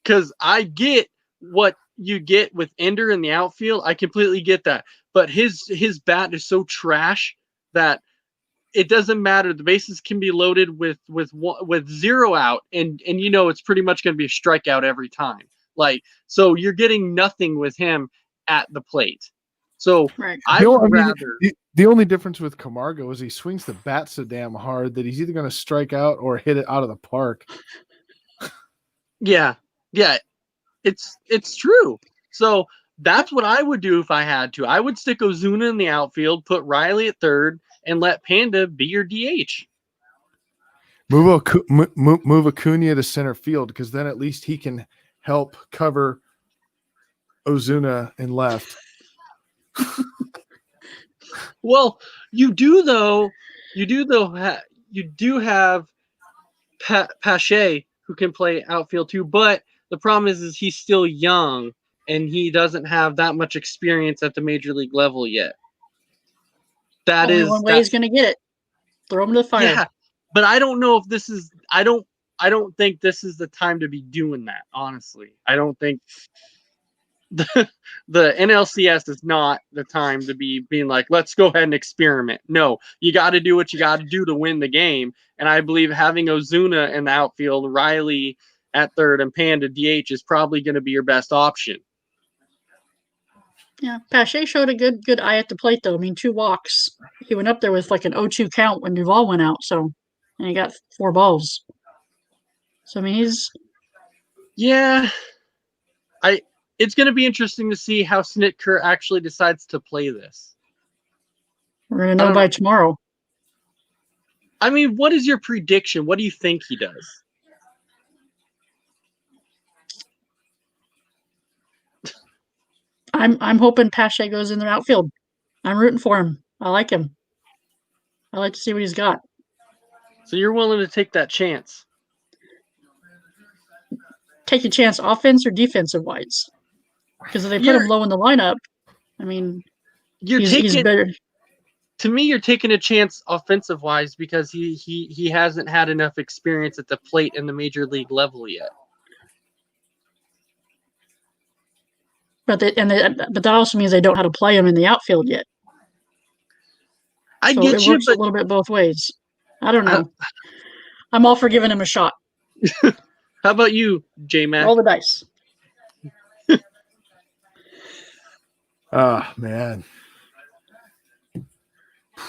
Because I get what you get with Ender in the outfield. I completely get that. But his bat is so trash that it doesn't matter. The bases can be loaded with 0 out, and it's pretty much going to be a strikeout every time. Like, so you're getting nothing with him at the plate. So
right.
I would rather.
The only difference with Camargo is he swings the bat so damn hard that he's either going to strike out or hit it out of the park.
Yeah, it's true. So that's what I would do if I had to. I would stick Ozuna in the outfield, put Riley at third, and let Panda be your DH.
Move Acuna to center field, because then at least he can help cover Ozuna in left.
Well, you do have Pache who can play outfield too, but the problem is he's still young and he doesn't have that much experience at the major league level yet.
Only one way he's going to get it. Throw him to the fire.
Yeah, but I don't know if this is. I don't think this is the time to be doing that. Honestly, I don't think the NLCS is not the time to be being like, let's go ahead and experiment. No, you got to do what you got to do to win the game. And I believe having Ozuna in the outfield, Riley at third, and Panda DH is probably going to be your best option.
Yeah, Pache showed a good eye at the plate, though. I mean, 2 walks. He went up there with like an 0-2 count when Duvall went out, and he got 4 balls. So, I mean, he's...
Yeah. It's going to be interesting to see how Snitker actually decides to play this.
We're going to know by tomorrow.
I mean, what is your prediction? What do you think he does?
I'm hoping Pache goes in the outfield. I'm rooting for him. I like him. I like to see what he's got.
So you're willing to take that chance?
Take a chance, offense or defensive wise? Because if they put him low in the lineup, I mean, he's better.
To me, you're taking a chance offensive wise because he hasn't had enough experience at the plate in the major league level yet.
But that also means they don't know how to play him in the outfield yet.
I get you,
works a little bit both ways. I don't know. I'm all for giving him a shot.
How about you, J-Mac?
Roll the dice.
Ah, man.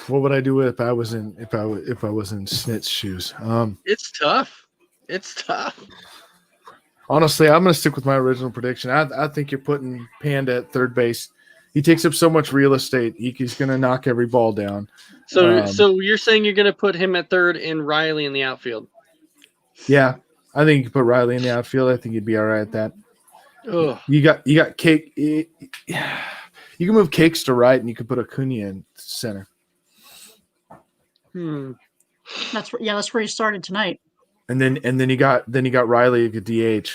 What would I do if I was in Snit's shoes?
It's tough. It's tough.
Honestly, I'm going to stick with my original prediction. I think you're putting Panda at third base. He takes up so much real estate. He's going to knock every ball down.
So you're saying you're going to put him at third and Riley in the outfield?
Yeah, I think you could put Riley in the outfield. I think you'd be all right at that.
Ugh.
You got Cake. You can move Cakes to right, and you can put Acuna in center.
That's where you started tonight.
And then you got Riley at DH.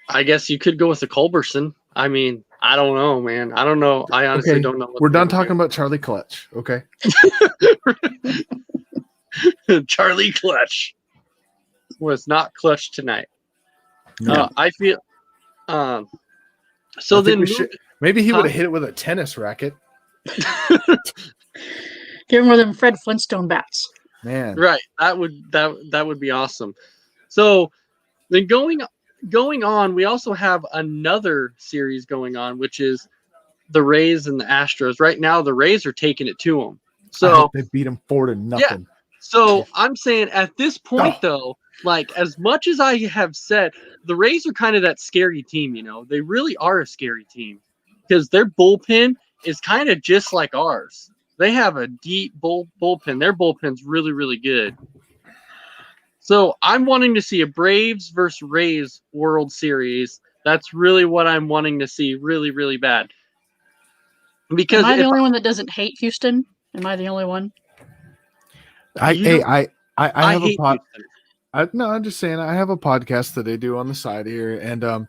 I guess you could go with the Culberson. I mean, I don't know, man. I don't know. I honestly don't know.
We're done talking about Charlie Clutch, okay?
Charlie Clutch was not clutch tonight.
No.
I feel. So then
maybe he would have hit it with a tennis racket.
Give him one of them Fred Flintstone bats.
Man,
right? That would be awesome. So then going on, we also have another series going on, which is the Rays and the Astros. Right now, the Rays are taking it to them. So
they beat them 4-0.
Yeah. So I'm saying at this point, though, like as much as I have said, the Rays are kind of that scary team. You know, they really are a scary team because their bullpen is kind of just like ours. They have a deep bullpen. Their bullpen's really, really good. So I'm wanting to see a Braves versus Rays World Series. That's really what I'm wanting to see really, really bad. Because
am I the only one that doesn't hate Houston? Am I the only one?
I have a pod.
Houston.
No, I'm just saying I have a podcast that they do on the side here, and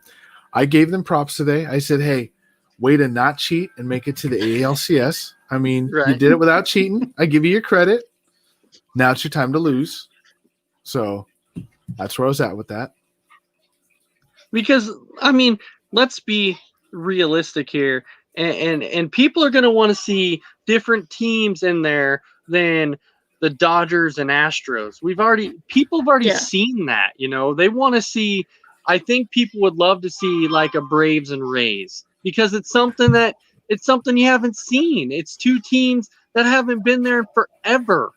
I gave them props today. I said, "Hey, way to not cheat and make it to the ALCS. I mean, you did it without cheating. I give you your credit. Now it's your time to lose." So that's where I was at with that.
Because I mean, let's be realistic here, and people are going to want to see different teams in there than the Dodgers and Astros. People have already seen that. You know, they want to see. I think people would love to see like a Braves and Rays because it's something you haven't seen. It's two teams that haven't been there forever.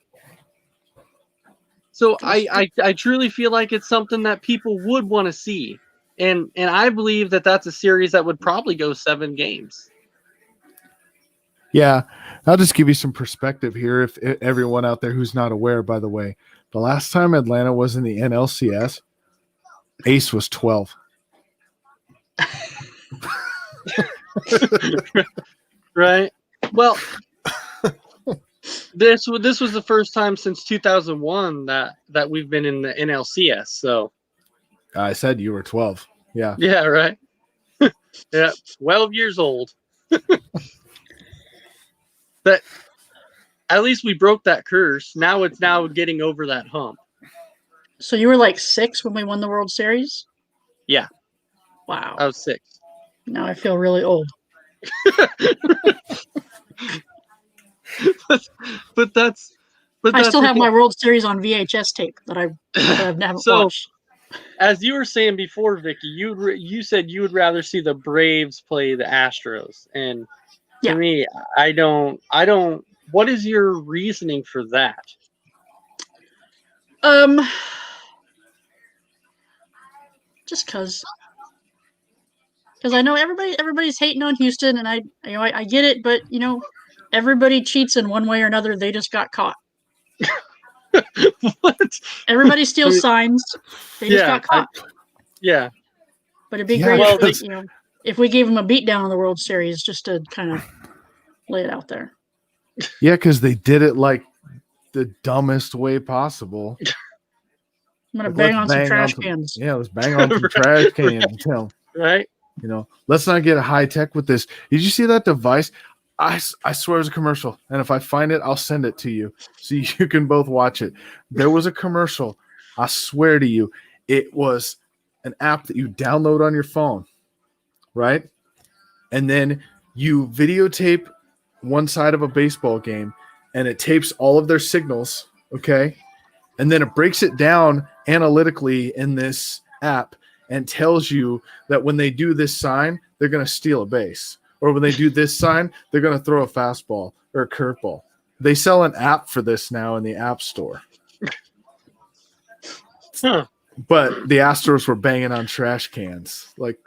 So I truly feel like it's something that people would want to see. And I believe that that's a series that would probably go 7 games.
Yeah, I'll just give you some perspective here. If everyone out there who's not aware, by the way, the last time Atlanta was in the NLCS, Ace was 12.
Right. Well, this was the first time since 2001 that we've been in the NLCS. So
I said you were 12. Yeah.
Yeah. Right. Yeah. 12 years old. But at least we broke that curse. Now it's getting over that hump.
So you were like 6 when we won the World Series?
Yeah.
Wow.
I was 6.
Now I feel really old.
but
I still have my World Series on VHS tape that I haven't watched.
As you were saying before, Vicky, you said you would rather see the Braves play the Astros, and to me, I don't. What is your reasoning for that?
Just because I know everybody's hating on Houston, and I get it, but everybody cheats in one way or another. They just got caught.
What?
Everybody steals signs. They just got caught. But it'd be great if we gave them a beatdown in the World Series, just to kind of lay it out there.
Yeah, because they did it like the dumbest way possible.
I'm gonna bang on some trash cans.
Yeah, let's bang on some trash cans.
Right.
Let's not get high tech with this. Did you see that device? I swear it was a commercial, and if I find it, I'll send it to you so you can both watch it. There was a commercial. I swear to you, it was an app that you download on your phone, right? And then you videotape one side of a baseball game, and it tapes all of their signals, okay? And then it breaks it down analytically in this app and tells you that when they do this sign, they're going to steal a base. Or when they do this sign, they're going to throw a fastball or a curveball. They sell an app for this now in the App Store.
Huh.
But the Astros were banging on trash cans. Like,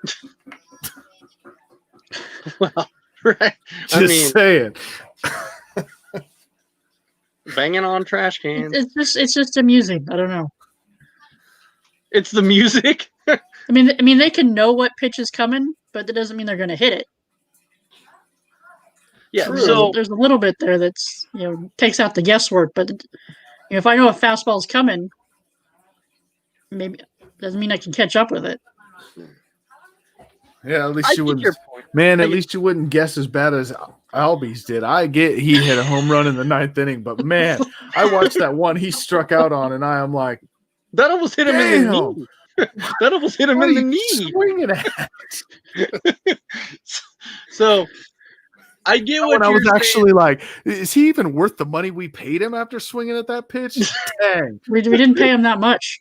Well, right.
just saying.
Banging on trash cans.
It's just amusing. I don't know.
It's the music.
I mean, they can know what pitch is coming, but that doesn't mean they're going to hit it.
Yeah.
True.
So
There's a little bit there that's takes out the guesswork. But if I know a fastball is coming, maybe doesn't mean I can catch up with it.
Yeah, at least
I
you
get
wouldn't.
your point.
Man, at least you wouldn't guess as bad as Albies did. I get he hit a home run in the 9th inning, but man, I watched that one he struck out on, and I am like,
That almost hit him in the knee. That almost hit him
what
in
are
the
you
knee.
swinging at?
So I get what
When I
you're
was
saying.
actually like, is he even worth the money we paid him after swinging at that pitch? Dang.
We didn't pay him that much.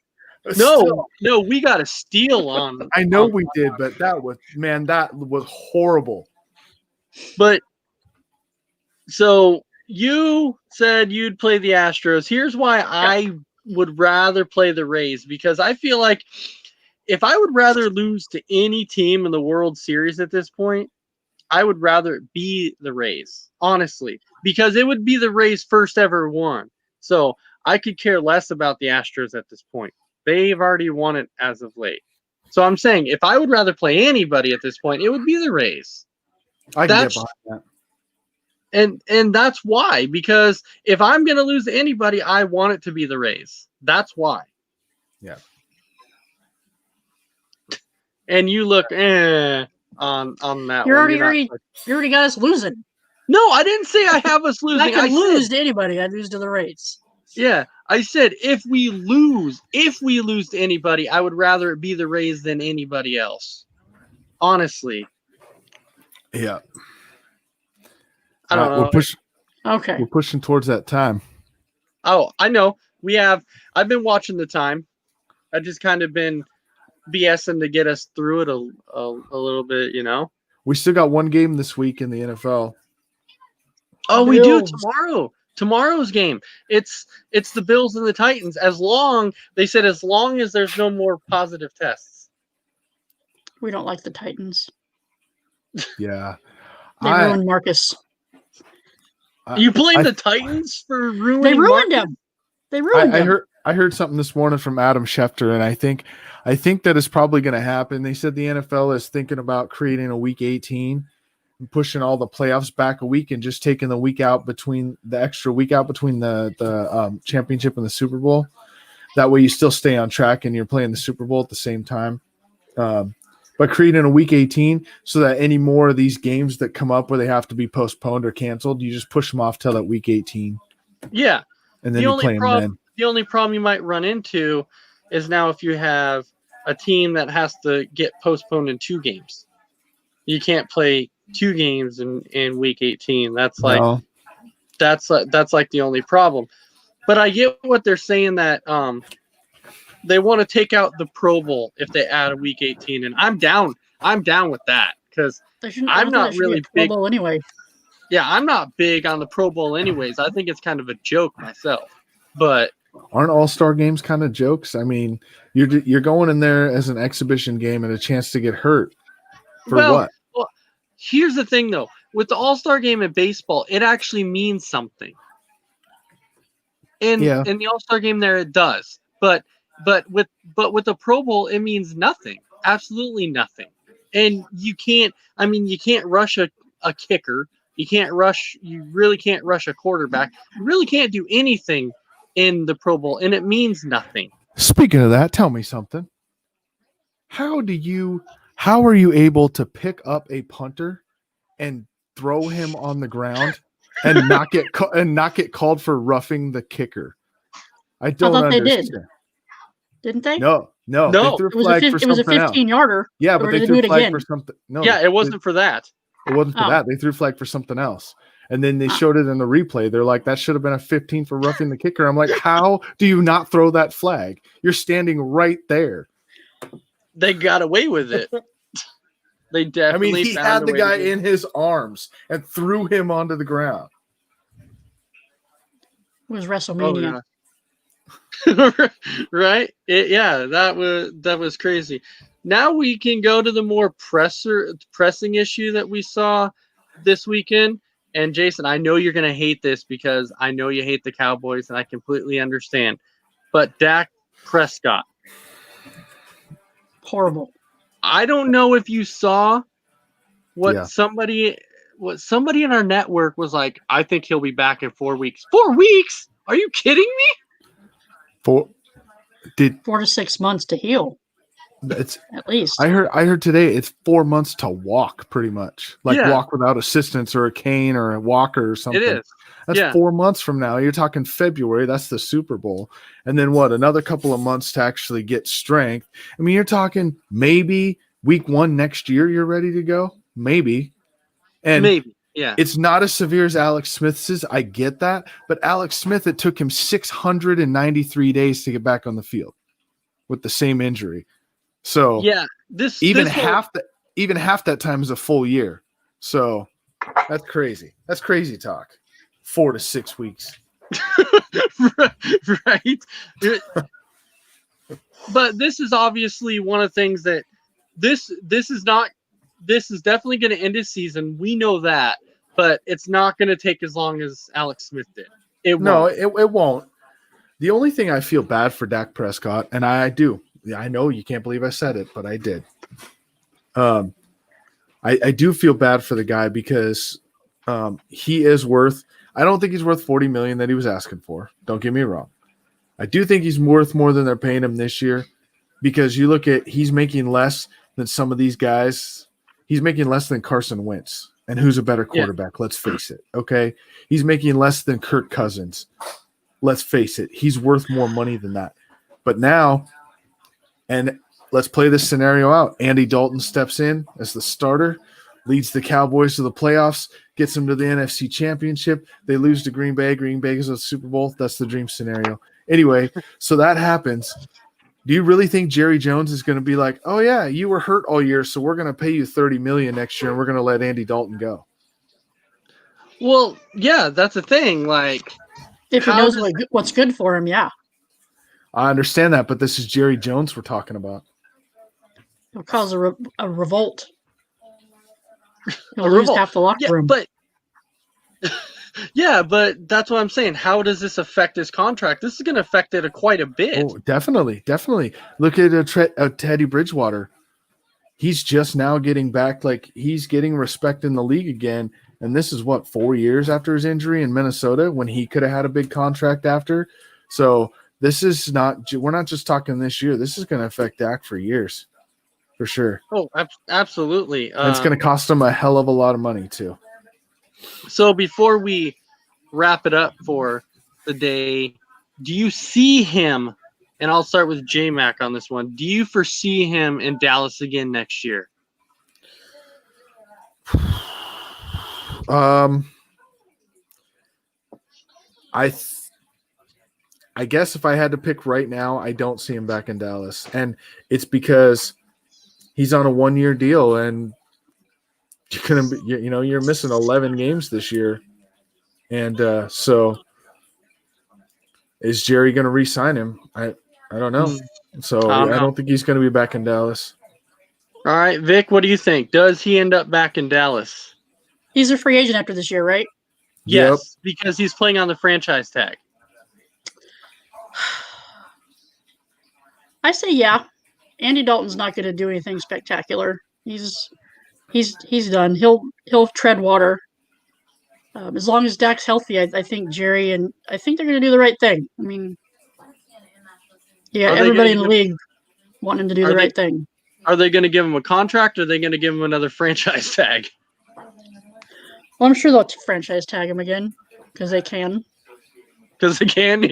Still,
No, we got a steal on.
I know
on-
we did, but that was horrible.
But so you said you'd play the Astros. Here's why I would rather play the Rays, because I feel like if I would rather lose to any team in the World Series at this point, I would rather it be the Rays, honestly, because it would be the Rays' first ever one. So I could care less about the Astros at this point. They've already won it as of late. So I'm saying if I would rather play anybody at this point, it would be the Rays.
I can
That's-
get behind that.
And that's why, because if I'm going to lose to anybody, I want it to be the Rays. That's why.
Yeah.
And you look on that
You
one.
already got us losing.
No, I didn't say I have us
If
losing.
I could
I
lose
said,
to anybody, I'd lose to the Rays.
yeah, I said if we lose to anybody, I would rather it be the Rays than anybody else. Honestly,
Yeah.
I don't know.
Okay.
We're pushing towards that time.
Oh, I know. I've been watching the time. I've just kind of been BSing to get us through it a little bit, you know.
We still got one game this week in the NFL.
Oh, we do
Bills.
tomorrow. Tomorrow's game. It's the Bills and the Titans. As long as there's no more positive tests.
We don't like the Titans.
Yeah.
They ruined Marcus.
You blame
I-
the Titans for ruining.
They ruined
Marcus?
him. They ruined him.
I heard something this morning from Adam Schefter, and I think that is probably going to happen. They said the NFL is thinking about creating a Week 18 and pushing all the playoffs back a week and just taking the extra week out between the championship and the Super Bowl. That way, you still stay on track and you're playing the Super Bowl at the same time. But creating a Week 18 so that any more of these games that come up where they have to be postponed or canceled, you just push them off till that Week 18,
Yeah.
and then you play them then.
The only problem you might run into is now if you have a team that has to get postponed in 2 games. You can't play 2 games in Week 18. That's like
No.
that's like the only problem. But I get what they're saying, that they want to take out the Pro Bowl if they add a Week 18, and I'm down with that, because
They shouldn't-
I'm
I don't think
not
there should be a
really
Pro
big-
Bowl anyway.
yeah, I'm not big on the Pro Bowl anyways. I think it's kind of a joke myself. But
Aren't all-star games kind of jokes? I mean, you're going in there as an exhibition game and a chance to get hurt for what?
Well, here's the thing though. With the All-Star game in baseball, it actually means something. In the All-Star game there it does. But with the Pro Bowl it means nothing. Absolutely nothing. And you can't rush a kicker. You really can't rush a quarterback. You really can't do anything in the Pro Bowl, and it means nothing.
Speaking of that, tell me something. How are you able to pick up a punter and throw him on the ground and not get called for roughing the kicker? I don't
thought they
understand.
did. Didn't they?
No.
No.
They threw a flag for
It was a
something else.
15-yarder.
Yeah,
or
but
did
they
they
threw
do
a
it
flag
again?
for something. No,
Yeah, it wasn't for that.
It wasn't for
Oh.
that. They threw flag for something else. And then they showed it in the replay. They're like, that should have been a 15 for roughing the kicker. I'm like, how do you not throw that flag? You're standing right there.
They got away with it. They
I
definitely.
mean, he
found
had
a
the
way to
guy
do it.
in his arms and threw him onto the ground.
It was
Oh,
WrestleMania.
yeah. Right? That was crazy. Now we can go to the more pressing issue that we saw this weekend. And Jason, I know you're gonna hate this because I know you hate the Cowboys, and I completely understand. But Dak Prescott,
Horrible.
I don't know if you saw what
Yeah.
somebody in our network was like. I think he'll be back in 4 weeks. 4 weeks? Are you kidding me?
For did
4 to 6 months to heal,
it's
at least.
I heard today it's 4 months to walk, pretty much. Like
Yeah.
walk without assistance or a cane or a walker or something.
It is.
That's
Yeah.
4 months from now. You're talking February. That's the Super Bowl. And then what? Another couple of months to actually get strength. I mean, you're talking maybe week 1 next year you're ready to go. Maybe. And
Maybe. Yeah.
it's not as severe as Alex Smith's. I get that. But Alex Smith, it took him 693 days to get back on the field with the same injury. So
Yeah.
even
this
half that time is a full year. So that's crazy. That's crazy talk. 4 to 6 weeks.
right. But this is obviously one of the things that this is definitely going to end his season. We know that, but it's not going to take as long as Alex Smith did. It won't.
It won't. The only thing I feel bad for Dak Prescott, and I do. I know you can't believe I said it, but I did. I do feel bad for the guy because he is worth. I don't think he's worth $40 million that he was asking for. Don't get me wrong. I do think he's worth more than they're paying him this year, because you look at he's making less than some of these guys. He's making less than Carson Wentz, and who's a better quarterback? Let's face it. Okay, he's making less than Kirk Cousins. Let's face it. He's worth more money than that. But now, and let's play this scenario out. Andy Dalton steps in as the starter, leads the Cowboys to the playoffs, gets them to the NFC Championship. They lose to Green Bay. Green Bay goes to the Super Bowl. That's the dream scenario. Anyway, so that happens. Do you really think Jerry Jones is going to be like, oh, yeah, you were hurt all year, so we're going to pay you $30 million next year, and we're going to let Andy Dalton go?
Well, yeah, that's the thing. Like,
If he
how
knows
does-
what's good for him, yeah.
I understand that, but this is Jerry Jones we're talking about.
It'll cause a revolt. He'll
A
lose
revolt.
half the locker
Yeah,
room.
but yeah, but that's what I'm saying. How does this affect his contract? This is going to affect it quite a bit.
Oh, definitely. Look at Teddy Bridgewater. He's just now getting back, like he's getting respect in the league again. And this is what, 4 years after his injury in Minnesota, when he could have had a big contract after. So this is not, we're not just talking this year. This is going to affect Dak for years, for sure.
Oh, absolutely.
And it's going to cost him a hell of a lot of money too.
So before we wrap it up for the day, do you see him, and I'll start with J-Mac on this one, do you foresee him in Dallas again next year?
I guess if I had to pick right now, I don't see him back in Dallas. And it's because he's on a 1-year deal, and you're missing 11 games this year. And so is Jerry going to re-sign him? I don't know. So I don't think he's going to be back in Dallas.
All right, Vic, what do you think? Does he end up back in Dallas?
He's a free agent after this year, right?
Yes, because he's playing on the franchise tag.
I say yeah. Andy Dalton's not going to do anything spectacular. He's done. He'll tread water. As long as Dak's healthy, I think Jerry and I think they're going to do the right thing. I mean, yeah, everybody in the league wanting him to do the right thing.
Are they going to give him a contract, or are they going to give him another franchise tag?
Well, I'm sure they'll franchise tag him again because they can.
Because they can,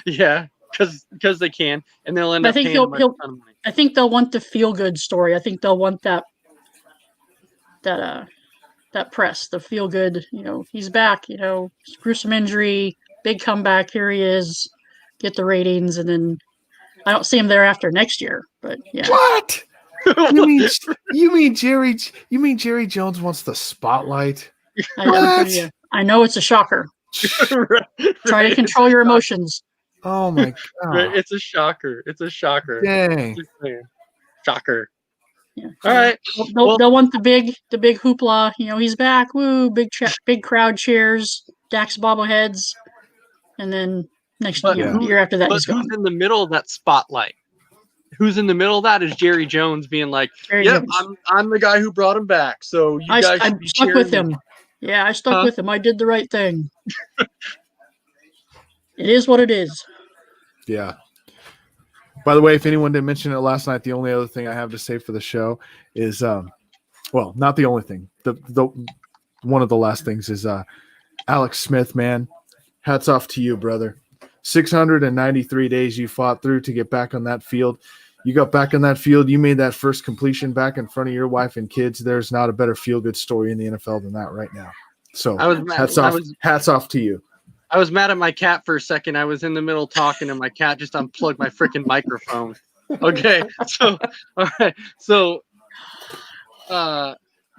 yeah, because they can, and they'll end up paying him a ton of money.
I think they'll want the feel good story. I think they'll want that press, the feel good. He's back. Gruesome injury, big comeback. Here he is. Get the ratings, and then I don't see him thereafter next year. But yeah,
What? You mean Jerry Jones wants the spotlight?
I know it's a shocker. Try to control your emotions.
Oh my god!
It's a shocker. It's a shocker.
Dang.
Shocker.
Yeah.
All right.
They'll want the big hoopla. He's back. Woo! Big crowd cheers. Dax bobbleheads, and then year after that, he's gone.
Who's in the middle of that spotlight? Who's in the middle of that is Jerry Jones being like, I'm the guy who brought him back. So I
stuck with him. Yeah, I stuck with him. I did the right thing. It is what it is.
Yeah. By the way, if anyone didn't mention it last night, the only other thing I have to say for the show is, well, not the only thing. The one of the last things is Alex Smith, man. Hats off to you, brother. 693 days you fought through to get back on that field. You got back on that field. You made that first completion back in front of your wife and kids. There's not a better feel-good story in the NFL than that right now. So hats off to you.
I was mad at my cat for a second. I was in the middle talking, and my cat just unplugged my freaking microphone. Okay, so all right, so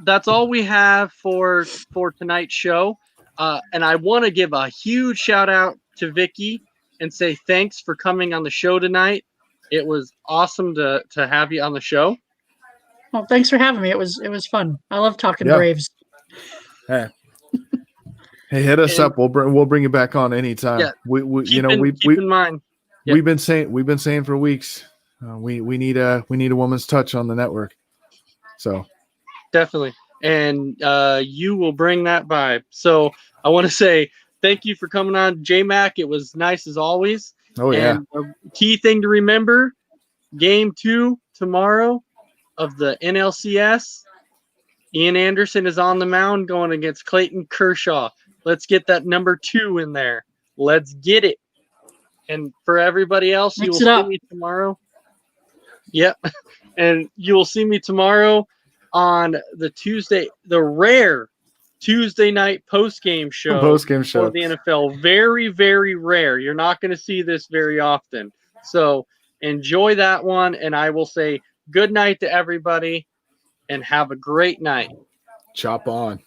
that's all we have for tonight's show. And I want to give a huge shout out to Vicky and say thanks for coming on the show tonight. It was awesome to have you on the show.
Well, thanks for having me. It was fun. I love talking Braves.
Hey, hit us up. We'll bring you back on anytime. Yeah, keep in mind. Yep. We've been saying for weeks. We need a woman's touch on the network. So
definitely, and you will bring that vibe. So I want to say thank you for coming on, J-Mac. It was nice as always.
Oh yeah.
And a key thing to remember: Game 2 tomorrow of the NLCS. Ian Anderson is on the mound going against Clayton Kershaw. Let's get that number 2 in there. Let's get it. And for everybody else, you will see me tomorrow. Yep. And you will see me tomorrow on the rare Tuesday night post-game show for the NFL. Very, very rare. You're not going to see this very often. So enjoy that one. And I will say good night to everybody and have a great night.
Chop on.